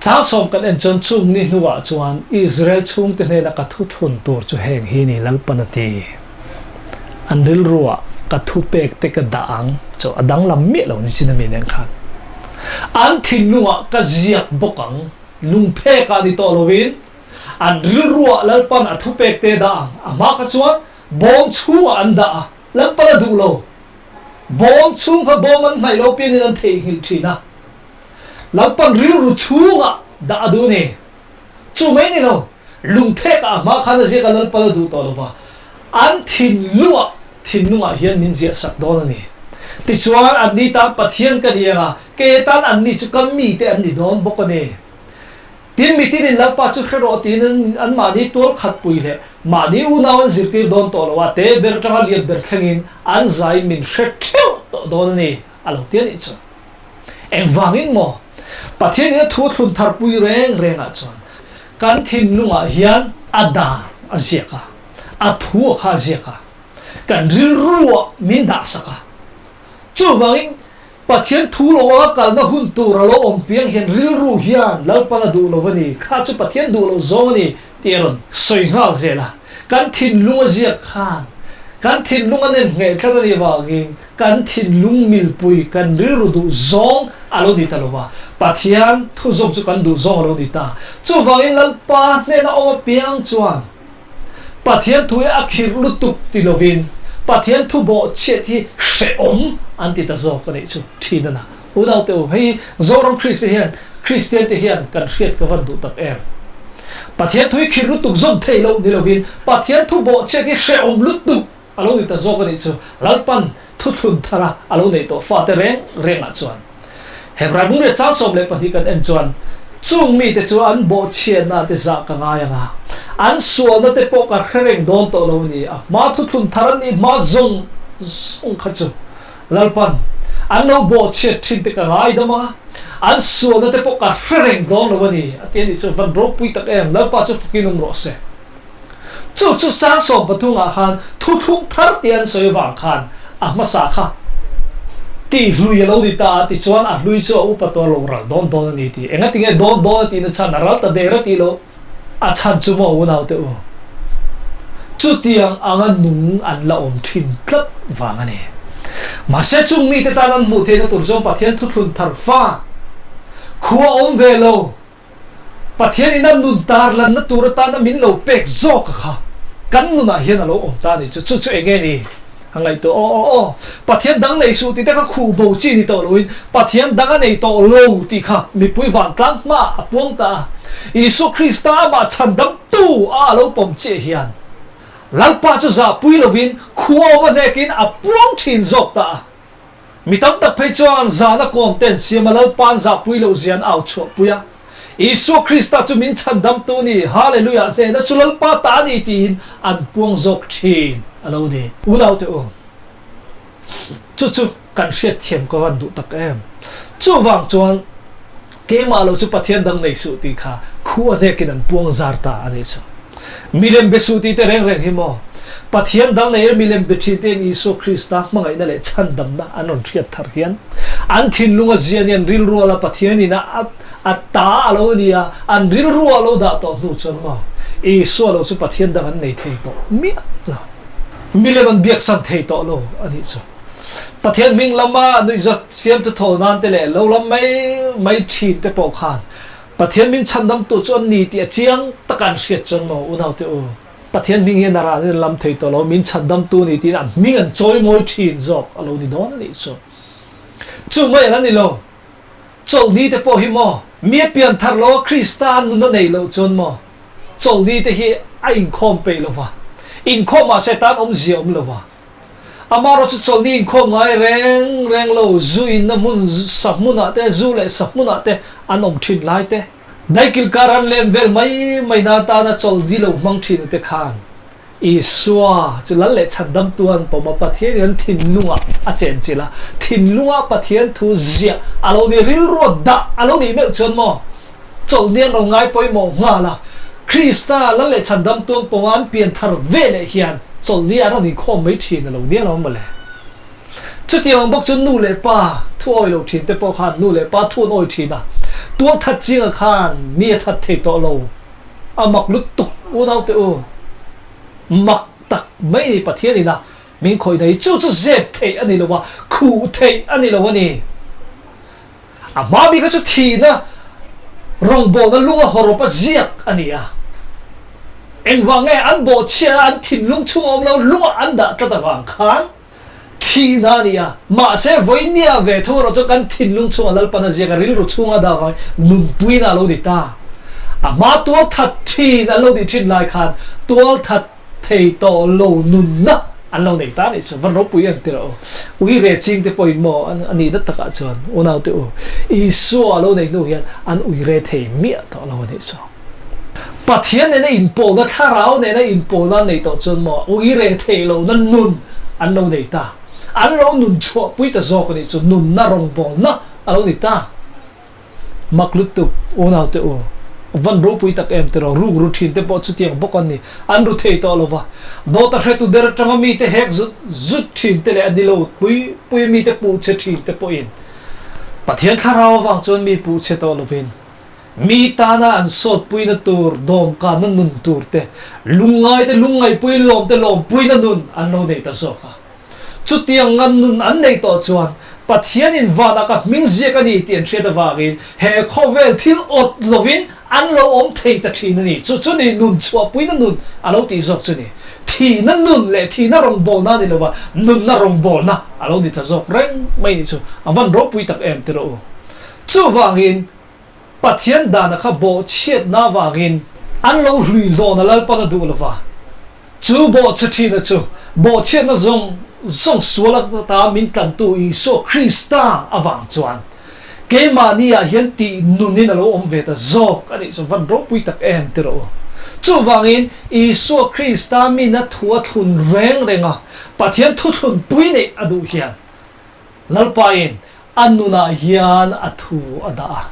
chang som kan en chon chung ni nuwa chuan Israel chung te ne na ka Thuthlung tur chu heng hi ni lalpan ati an ril ruwa ka thu pek te ka daang cho adang lam mi lo ni chinami nen khan an thin nuwa ka ziak bokang lung phe ka ni to lovin an ril ruwa lalpan a thu pek te daang ama ka chuan bom chu an da lalpan du lo bom chung ka bom an nai lo pin an thei hil thina lalpan ril ru chunga da du ni chu mai ni lo lung phe ka ma khan ze ka lalpan du to lo wa an thin nuwa hian min zia sak don ani ti chuan an ni ta Pathian ka nianga ke tan an ni chu kam mi te an ni don bok ani tin mi tin lalpa chu khero tin an ma ni tol khat pui le ma ni u nawan zirtir don to wa te ber tanga liat ber thangin an zai min khethiu don ani alo tian i chu eng wangin mo Pathian ni Thuthlung thar pui reng a chuan kan thin lunga hian ada aziaka a thu kha ziaka kan ril ruwa min da saka chu wangin Pathian thu lo wa kal na hun tu ra lo om piang hian ril ru hian lalpan du lo wani kha chu Pathian du lo zo ni tiron soi ngal zela kan thin lunga ziak khan kan thin lunga nen nge thla ni wangin kan thin lung mil pui kan ril ru du zong alo di talowa Pathian thu zom chu kan du zong alo di ta chu wangin lalpa ne na om piang chuan Pathian thu akhir lutuk ti lovin Pathian thu bo che ti she om anti ta zo ka nei chu thina na udau te hei zoram Christian te hian kan hriat ka van du tak em Pathian thu khir lutuk zom thei lo ni lovin Pathian thu bo che ti she om lutuk alo ni ta zo ka nei chu lalpan Thuthlung thara alo nei to fa te reng a chuan hebrai mung re chang som le pathi kan en chuan chung mi te chu an bo chien na te za ka nga ya nga an sual na te po ka khreng don to lo ni a ma Thuthlung tharan ni ma zong kha chu lalpan an no bo che thin te ka ngai da ma an sual na te po ka khreng don lo ni atian ni chu van ro pui tak em lalpa chu fukinum ro se chu chang som pathunga khan Thuthlung thar tian soi wang khan a ma sa kha ti lui lo di ta ti chuan a lui chu u pa to lo ral don ni ti enga tinge don ti na chan ral ta de ra ti lo a chan chu mo u nau te u chu tiang anga nung an la om thin tlat wang ani ma se chung mi te ta nan mu the na tur zom Pathian Thuthlung thar fa khuwa om ve lo Pathian ina nun tar lan na tur ta na min lo pek zawk kha kan nu na hian alo om ta ni chu enge ni hangai to Pathian dang nei su ti ta ka khu bo chi ni to loin Pathian dang nei to lo ti kha mi pui wan tlang ma apuang ta Isu Krista ma chandam tu a lo pom che hian lalpa chu za pui lovin khuo ma nekin apuang thin zok ta mitam tak phei chuan zana content siam lalpan za pui lo zian au chu puya Isu Krista chu min chandam tu ni hallelujah ne na chulal pa ta ni tin an puang zok thin alo ni unau te o chu kan hriat thiam ko wan du tak em chu wang chuan ke ma lo chu Pathian dang nei su ti kha khu ane kin an puang zar ta ane chu milem be su ti te reng hi mo Pathian dang nei milem be thi te ni Isu Krista mangai na le chandam na anon hriat thar hian an thin lunga zian yan ril ruala Pathian ina ata alo nia an ril rualo da to nu chon mo Isu lo chu Pathian dang an nei thei to mi la mileman biak san thei to lo ani chu Pathian ming lama nu za fiam to thol nan te le lo lam mai thi te po khan Pathian min chandam to chon ni ti chiang takan hriat chon mo unau te o Pathian ming he nara ni lam thei to lo min chandam tu ni ti an ming an choi moi thin zok alo ni don ni chu mai an ni lo chol ni te po hi mo mi pian thar lo Kristan nu nei lo chon mo chol ni te hi a in khom pe lo wa in khom ma setan om ziom lo wa Amah ro chu chol ni kho ngai reng lo zu in na mun samuna te zu le samuna te anom thin lai te dai kil karan len vel mai na ta na chol di lo mang thin te khan iswa chulan le chandam tuan poma pathian thin lunga a chen chila thin lunga pathian thu zia alo ni ril ro da alo ni me chon mo chol nian ro ngai poi mo nga la Krista lan le chandam tuan poman pian thar ve le hian chol ni aro ni kho mai thin lo ni lo ma le chu tiang bok chun nu le pa thuoi lo thin te po khan nu le pa thun oi thina tua that chinga khan mi that the to lo amak lut tuk u dau te u mak tak mai pathian ni na min khoi dai chu zep the ani lo wa khu the ani lo wa ni ama bi ka chu thina rong bo na lunga horopa ziak ani a eng wange an bo chia an thin lung chung om lo lunga an da ta ta wang khan thina ni a ma se voinia ve tho ro cho kan thin lung chung alal pana zia ka ril ro chunga da wa nun pui na lo di ta ama to that thin alo di thin lai khan to that thei to lo nun na an lo nei ta ni so van ro pui an te ro ui re ching te point mo ani da ta ka chon onau te o I so alo nei no hian an ui re thei mi to lo ni so pathian ne in pol na tharau ne na in pol na nei to chon mo ui re thei lo na nun an lo nei ta an lo nun cho pui ta zawk ni chu nun na rong bol na alo ni ta maklut tu onau te o van ro pui tak em te ro ru thin te po chu tiang bokon ni an ru thei to lova do ta hre tu der tanga mi te hek zut thin te le adilo pui mi te pu che thin te po in pathian tharau wang chon mi pu che to lovin mi ta na an sot pui na tur dom ka na nun tur te lungai pui lom te lom pui na nun an lo nei ta so ka chu tiang ngan nun an nei to chuan pathian in vana ka ming zia ka ni tian thre da wangin he khovel thil ot lovin an lo om thei ta thina ni chu ni nun chua pui na nun alo ti zok chu ni thi na nun le thi na rong bol na ni lo wa nun na rong bol na alo ni ta zok reng mai ni chu avan ro pui tak em te ro chu wangin pathian da na kha bo chet na wangin an lo hlui lo na lal pa na du lo wa chu bo chathi na chu bo chet na zong suala ta min kan tu I so Krista awang chuan ke mania hian ti nunin alo om ve ta zawk ani so van ro pui tak em te ro chu wangin I so Krista mi na thua thun renga pathian thuthlung pui ne adu hian lalpain anuna hian athu ada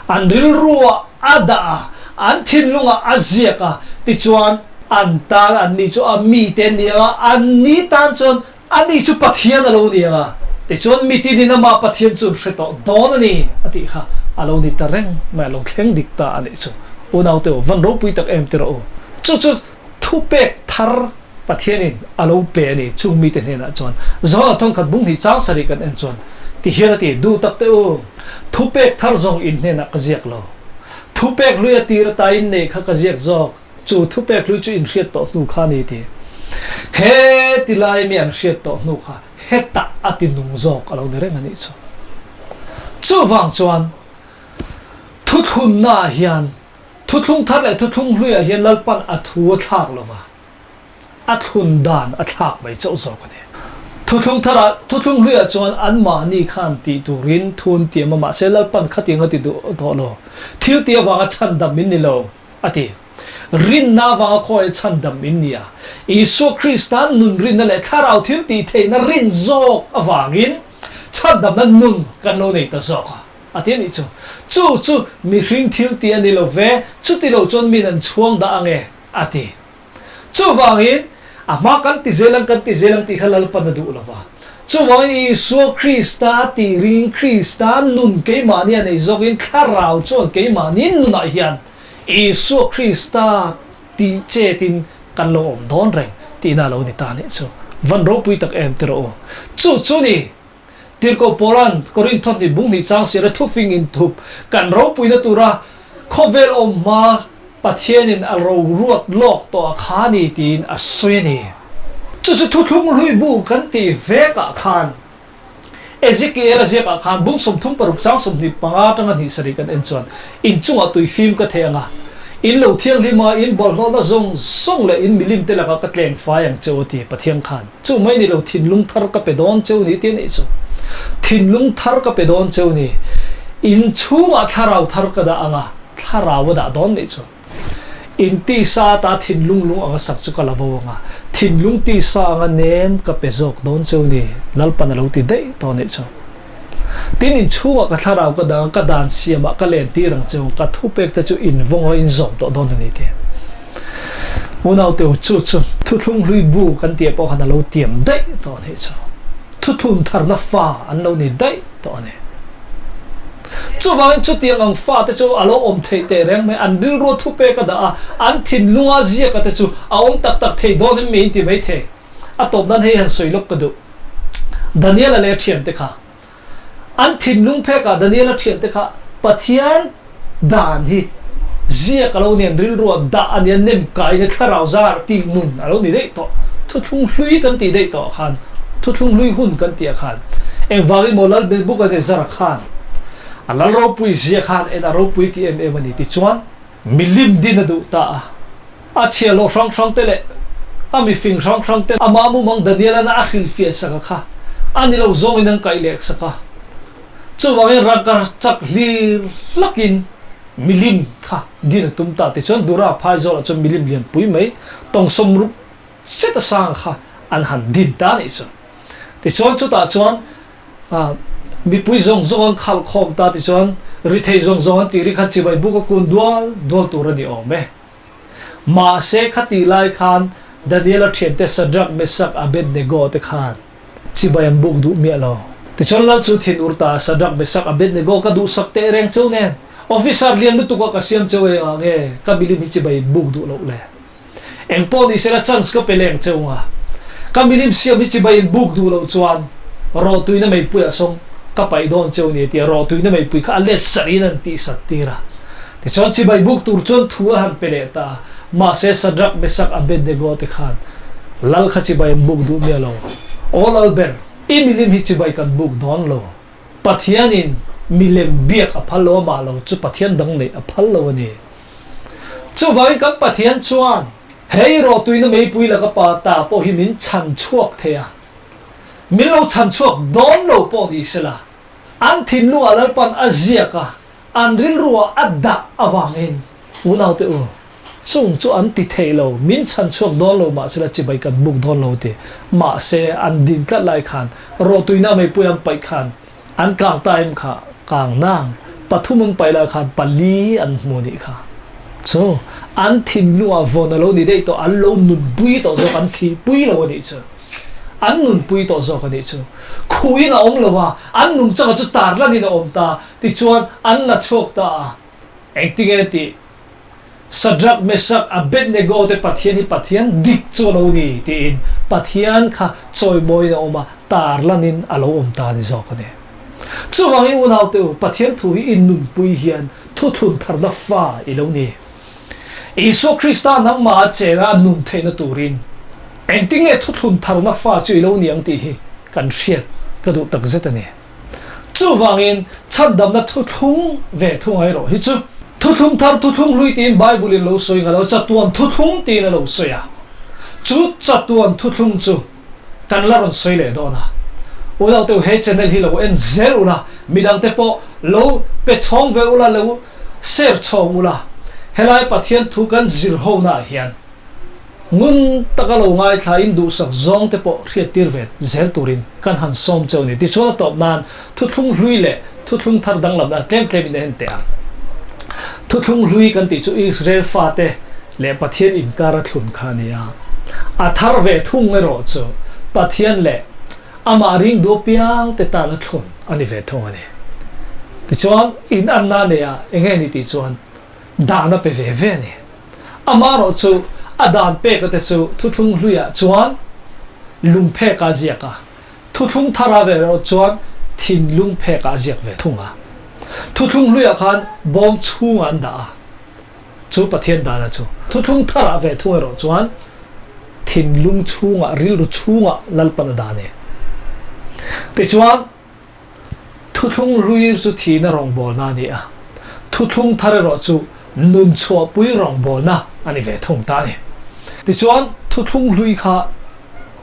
an ril ruwa ada an thinlunga aziaka ti chuan an ta an ni chu ami te nia an ni tan chon ani chu pathian alo nia te chon mi ti ni na ma pathian chu hreto don ani ati kha alo ni ta reng ma lo thleng dik ta ani chu unau te van ro pui tak em te ro chu thu pek thar pathianin alo pe ni chung mi te hena chon zona thong khat bung hi chang sari kan en chon ti hian ti du tak te o thu pek thar zong in hena ka ziak lo thu pek luya tir ta in ne kha ka ziak zok chu thu pek lu chu in hriat to nu kha ni ti he ti lai mi an hriat to nu kha heta ati nung zawk alo ni reng ani chu wang chuan thuthlung na hian thuthlung thar le thuthlung hluya hian lalpan athu thak lova athun dan athak mai chau zawk ani thuthlung hluya chuan an ma ni khan ti turin thun ti ma se lalpan khatinga ti do lo thil ti wanga chandam min ni lo ati rin na wanga khoi chandam in nia Isu Kristan nun rin na le tharau thil ti thei na rin zawk awangin chandam na nun kan lo nei ta zawk ati ni chu mi ring thil ti ani lo ve chu ti lo chon min an chuang da ange ati chu wangin ama kan ti zelang ti khalal pan du lawa chu wangin Isu Krista ti ring Kristan nun ke mania nei zokin tharau chon ke manin nun a hian Isu Krista ti che tin kan lo om don reng ti na lo ni ta ni so van ro pui tak em te ro chu ni tir ko poran korin thon ni bung ni chang sira thu fing in thup kan ro pui na tura khovel om ma pathian in al ro ruat lok to kha ni tin a soi ni chu thu thung hlui bu kan ti ve ka khan Ezekiel azeka khan bung som thum paruk chang som ni panga tanga ni sari kan en chuan in chunga tui film ka theanga in lo thiang lima in bol no na zong le in milim te la ka tleng fa yang cheu ti pathian khan chu mai ni lo thinlung thar ka pedon cheu ni te ni chu thinlung thar ka pedon cheu ni in chunga tharau thar ka da anga tharau da don ni chu in ti sa ta thinlung lung anga sak chu kala bo nga thinlung ti sa anga nen ka pezok don cheu ni lalpan lo ti dei to ni chu tin in chunga ka tharau ka dan siama ka len ti rang cheu ka thu pek ta chu in vongo in zom to don ni te unau te chu Thuthlung hlui bu kan tie po khana lo tiam dei to ni chu Thuthlung thar na fa an lo ni dei to ni chu wang chu tiang ang fa te chu alo om thei te reng me an dil ro thu pe ka da an thin lunga zia ka te chu a om tak thei don me ti mai the a top dan hei han soi lok ka du Daniel le thiam te kha an thin lung phe ka Daniel thiam te kha Pathian dan hi zia ka lo nen ril ro da an yan nem kai ne tharau zar ti mun alo ni dei to Thuthlung hlui kan ti dei to khan Thuthlung hlui hun kan ti khan em wagi molal be bu ka de zar khan alal ro pui zia khan en ro pui ti em ani ti chuan milim din adu ta a chia lo sang te le a mi fing sang te ama mu mang Daniel na a khil fia sa kha ani lo zong in kai lek sa kha chu wang ra ka chak hlir lakin milim kha din tum ta ti chuan dura phai zo chu milim lian pui mai tong som ru set sang kha an han din ta ni chu ti chuan chu ta chuan mi pui zong khal khom ta ti chuan ri thei zong ti ri kha chi bai bu ko kun dual tur ani om me ma se khati lai khan Daniel thiam te Sadrak Mesak Abednego te khan chi bai am buk du mi lo ti chuan la chu thin urta Sadrak Mesak Abednego ka du sak te reng cheu nen officer lian lu tu ka siam cheu e nge ka bilim hi chi bai buk du lo le eng po ni sera chance ka peleng cheu nga ka bilim siam hi chi bai buk du lo chuan ro tuina mai pu song ka pai don cheu ni ti ro tuina mai pu kha le sarin an ti satira ti chuan chi bai buk tur chuan thua han pele ta ma se Sadrak Mesak Abednego te khan lal kha chi bai buk du mi lo all alber imilim hi chi bai kan buk don lo Pathian in milem biak a phalo ma lo chu Pathian dang nei a phalo ni chu vai kan Pathian chuan hei ro tuina mai pui la ka pa ta po hi min chan chuak the a min lo chan chuak don lo po di sela an thin lu alal pan azia ka an ril ruwa adda awangin unau te u chung chu an ti thei lo min chan chuak don lo ma sela chi bai kan buk don lo te ma se an din ka lai khan ro tuina mai pui am pai khan an kang time kha kang nang pathumang pai la khan pali an moni kha so an thin lu a von lo ni dei to an lo nun pui to zo kan thi pui lo ni chu an nun pui to zo ka ni chu khui na om lo wa an nun chang chu tar la ni na om ta ti chuan an la chok ta acting eti Sadrak Mesak Abednego te Pathian hi Pathian dik chu lo ni ti in Pathian kha choi moi na oma tar lanin alo om ta ni zo ka ne chu wangi unau te Pathian thu hi in nun pui hian Thuthlung thar na fa i lo ni Isu Krista nang ma che na nun the na turin acting e Thuthlung thar na fa chu i lo ni ang ti hi kan hriat ka du tak zeta ne chu wangin chandam na Thuthlung ve thung ai ro hi chu Thuthlung thar Thuthlung hlui tin Bible in lo soi nga lo chatuan Thuthlung tin na lo soya chu chatuan Thuthlung chu kan la ron soi le do na unau te he channel hi lo en zero la midang te po lo pe chong ve ula lo ser chong ula helai Pathian thu kan zir ho na hian ngun takalo ngai thla in du sak zong te po hriat tir vet zel turin kan han som chau ni ti chona top nan Thuthlung hlui le Thuthlung thar dang lam na tlem in hen te a Thuthlung hlui kan ti chu Israel fa te le Pathian in kara thlun khania a thar ve thung ero chu Pathian le ama ring do piang te ta na thlun ani ve thong ani ti chuan in anna ne a enge ni ti chuan da na pe ve ni ama ro chu adan pe ka te chu Thuthlung hlui a chuan lung phe ka zia ka Thuthlung thara ve ro chuan thin lung phe ka ziak ve thunga Thuthlung hlui a khan bom chung an da chu Pathian da na chu Thuthlung thara ve thung ro chuan thin lung chunga ril ru chunga lalpan da ne pe chuan Thuthlung hlui chu thi na rong bol na ni a Thuthlung thara ro chu nun chua pui rong bol na ani ve thung ta ni ti chuan thuthlung hlui kha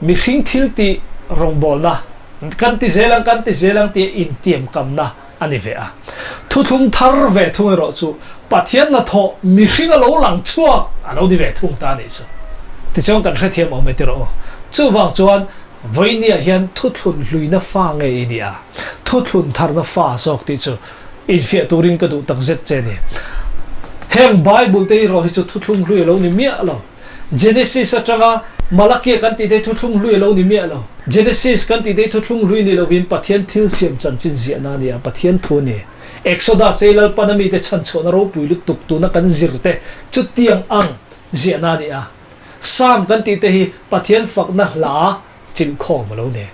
mi hring thil ti rong bol na kan ti zelang ti in tiam kam na ani ve a thuthlung thar ve thung ro chu pathian na tho mi hring a lo lang chuak a lo di ve thung ta ni chu ti chuan kan hre thiam me ti ro chu wang chuan voinia hian thuthlun hlui na fa nge idia thuthlun thar na fa zawk ti chu in fia turin ka du tak zet che ni heng bible te ro hi chu thuthlung hlui lo ni mi lo Genesis atanga Malachi kan ti de thuthlung hlui lo ni mi lo Genesis kan ti de thuthlung hlui ni lo win pathian thil siam chan chin zia na ni pathian thu ni Exodus selal panami te chan chona ro puilu tuk tu na kan zirte chu tiang ang zia na ni Sam kan ti te hi pathian fak na la chin khom lo ne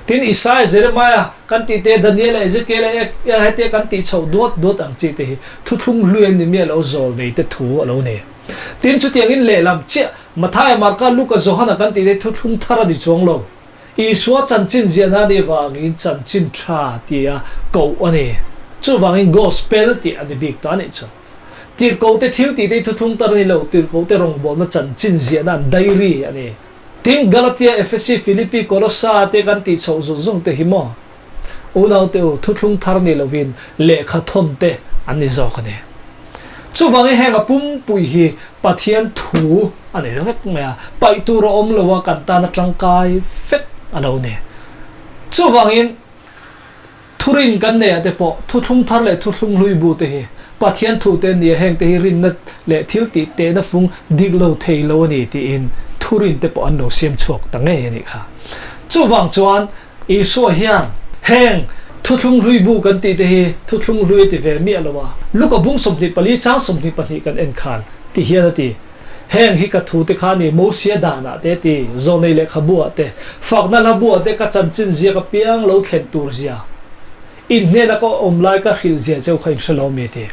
tin Isaiah Jeremiah kan ti te Daniel Ezekiel hete kan ti chho dot ang chi te hi thuthlung hlui ni mi lo zol nei te thu lo ne tin chu tiang in le lam che Mathai Marka Luka Zohana kan ti de thuthlung thara di chong lo I suwa chan chin zia na ni wang in chan chin tha ti a ko ani chu wang in gospel ti ani big ta ni chu ti ko te thil ti de thuthlung tar ni lo ti ko te rong bol na chan chin zia na diary ani tin Galatia Efesi Philippi Colossa te kan ti chho zung te himo unau te thuthlung thar ni lo win le kha thon te ani zawk ani chu wangi henga pum pui hi pathian thu ani vek mea pai tu ro om lo wa kan ta na tangkai fet alo ne chu wangin thurin kan ne ate po thuthlung thar le thuthlung hlui bu te hi pathian thu te ni heng te hi rin na le thil ti te na fung dig lo thei lo ni ti in thurin te po an lo siam chuak ta nge ni kha chu wang chuan isu hian heng thuthlung hlui bu kan ti te hi thuthlung hlui ti ve mi alowa luka bung somni pali chang somni pani kan en khan ti hian ti heng hi ka thu te khani mo sia dana te ti zonei le khabu ate fakna labu ate ka chanchin zia ka piang lo thlen tur zia in nena ko omlai ka khil zia cheu khain shalomi ti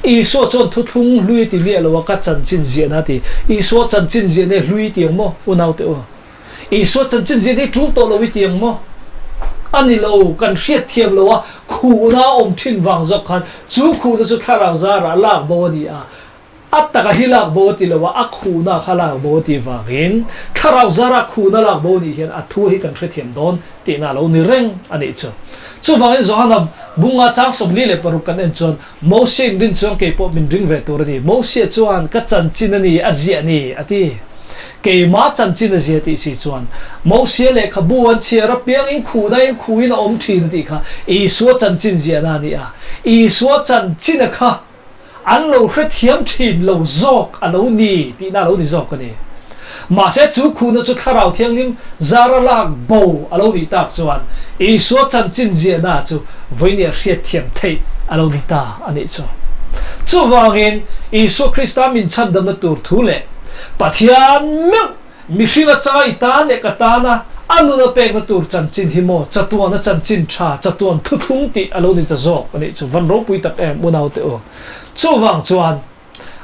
I so chon thuthlung hlui ti mi alowa ka chanchin zia na ti I so chanchin zia ne hlui ti mo unau te o I so chanchin zia ne tru to lo wi ti mo ani lo kan hriat thiam lo wa khu na om thin wang zok khan chu khu na chu tharang za ra lak bo ni a attaka hilak bo ti lo wa a khu na khala bo ti wangin tharang za ra khu na lak bo ni hian a thu hi kan hriat thiam don ti na lo ni reng ani chu wangin zohanam bunga chang somli le paru kan en chon Mose rin chong ke po min ring ve tur ni Mose chuan ka chan chin ani azia ni ati ke ma chan chin azia ti si chuan Mose le khabuan chiara piang in khu in om thin ti kha I suwa chan chin zia na ni a I suwa chan chin kha an lo hre thiam thin lo zawk alo ni ti na lo ni zawk ani ma se chu khu na chu tharau thiang nim zara lak bo alo ni tak chuan I suwa chan chin zia na chu voinia hriat thiam thei alo ni ta ani chu wangin Isu Krista min chan dam na tur thu le pathian mi hringa chai ta le katana anu na pek na tur chan chin himo chatuan na chan chin tha chatuan thuthlung ti alo ni cha zawk ani chu van ro pui tak em munau te o chu wang chuan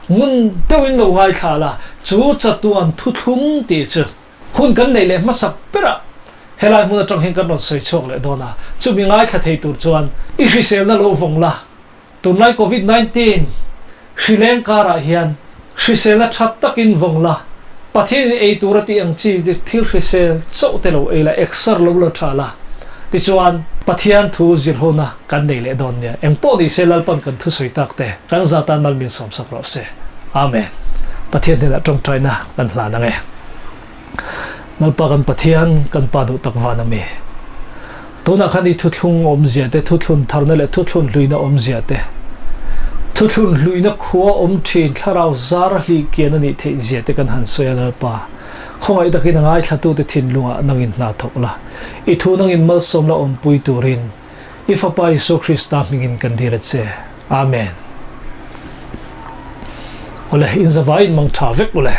mun tewin lo ngai khala chu chatuan thuthlung ti chu hun kan nei le ma sak pera helai mun atang hen kan non sei chok le dona chu mi ngai kha thei tur chuan I hrisel na lo vong la tunlai COVID-19 Sri Lanka ra hian hrisel na that takin vong la pathian ei turati ang chi de thil hrisel so te lo ei la exer lo lo thala ti chuan pathian thu zir hona kan nei le don nia eng po di selal pan kan thu soi tak te kan zatan mal min som sak ro se amen pathian ne la tong traina kan hla na nge nalpa kan pathian kan pa do tak wana me to na khani thuthlung om zia te thuthlun tharna le thuthlun luina om zia te thuthlun luina khuwa om thin tharau zar hli kian ani the zia te kan han soya na pa khongai dakin ngai thatu te thin lunga nangin na thokla I thu nangin mal somla om pui turin ifa pa Isu Krista mingin kan dirat se amen ole in zawai mang tha vek ole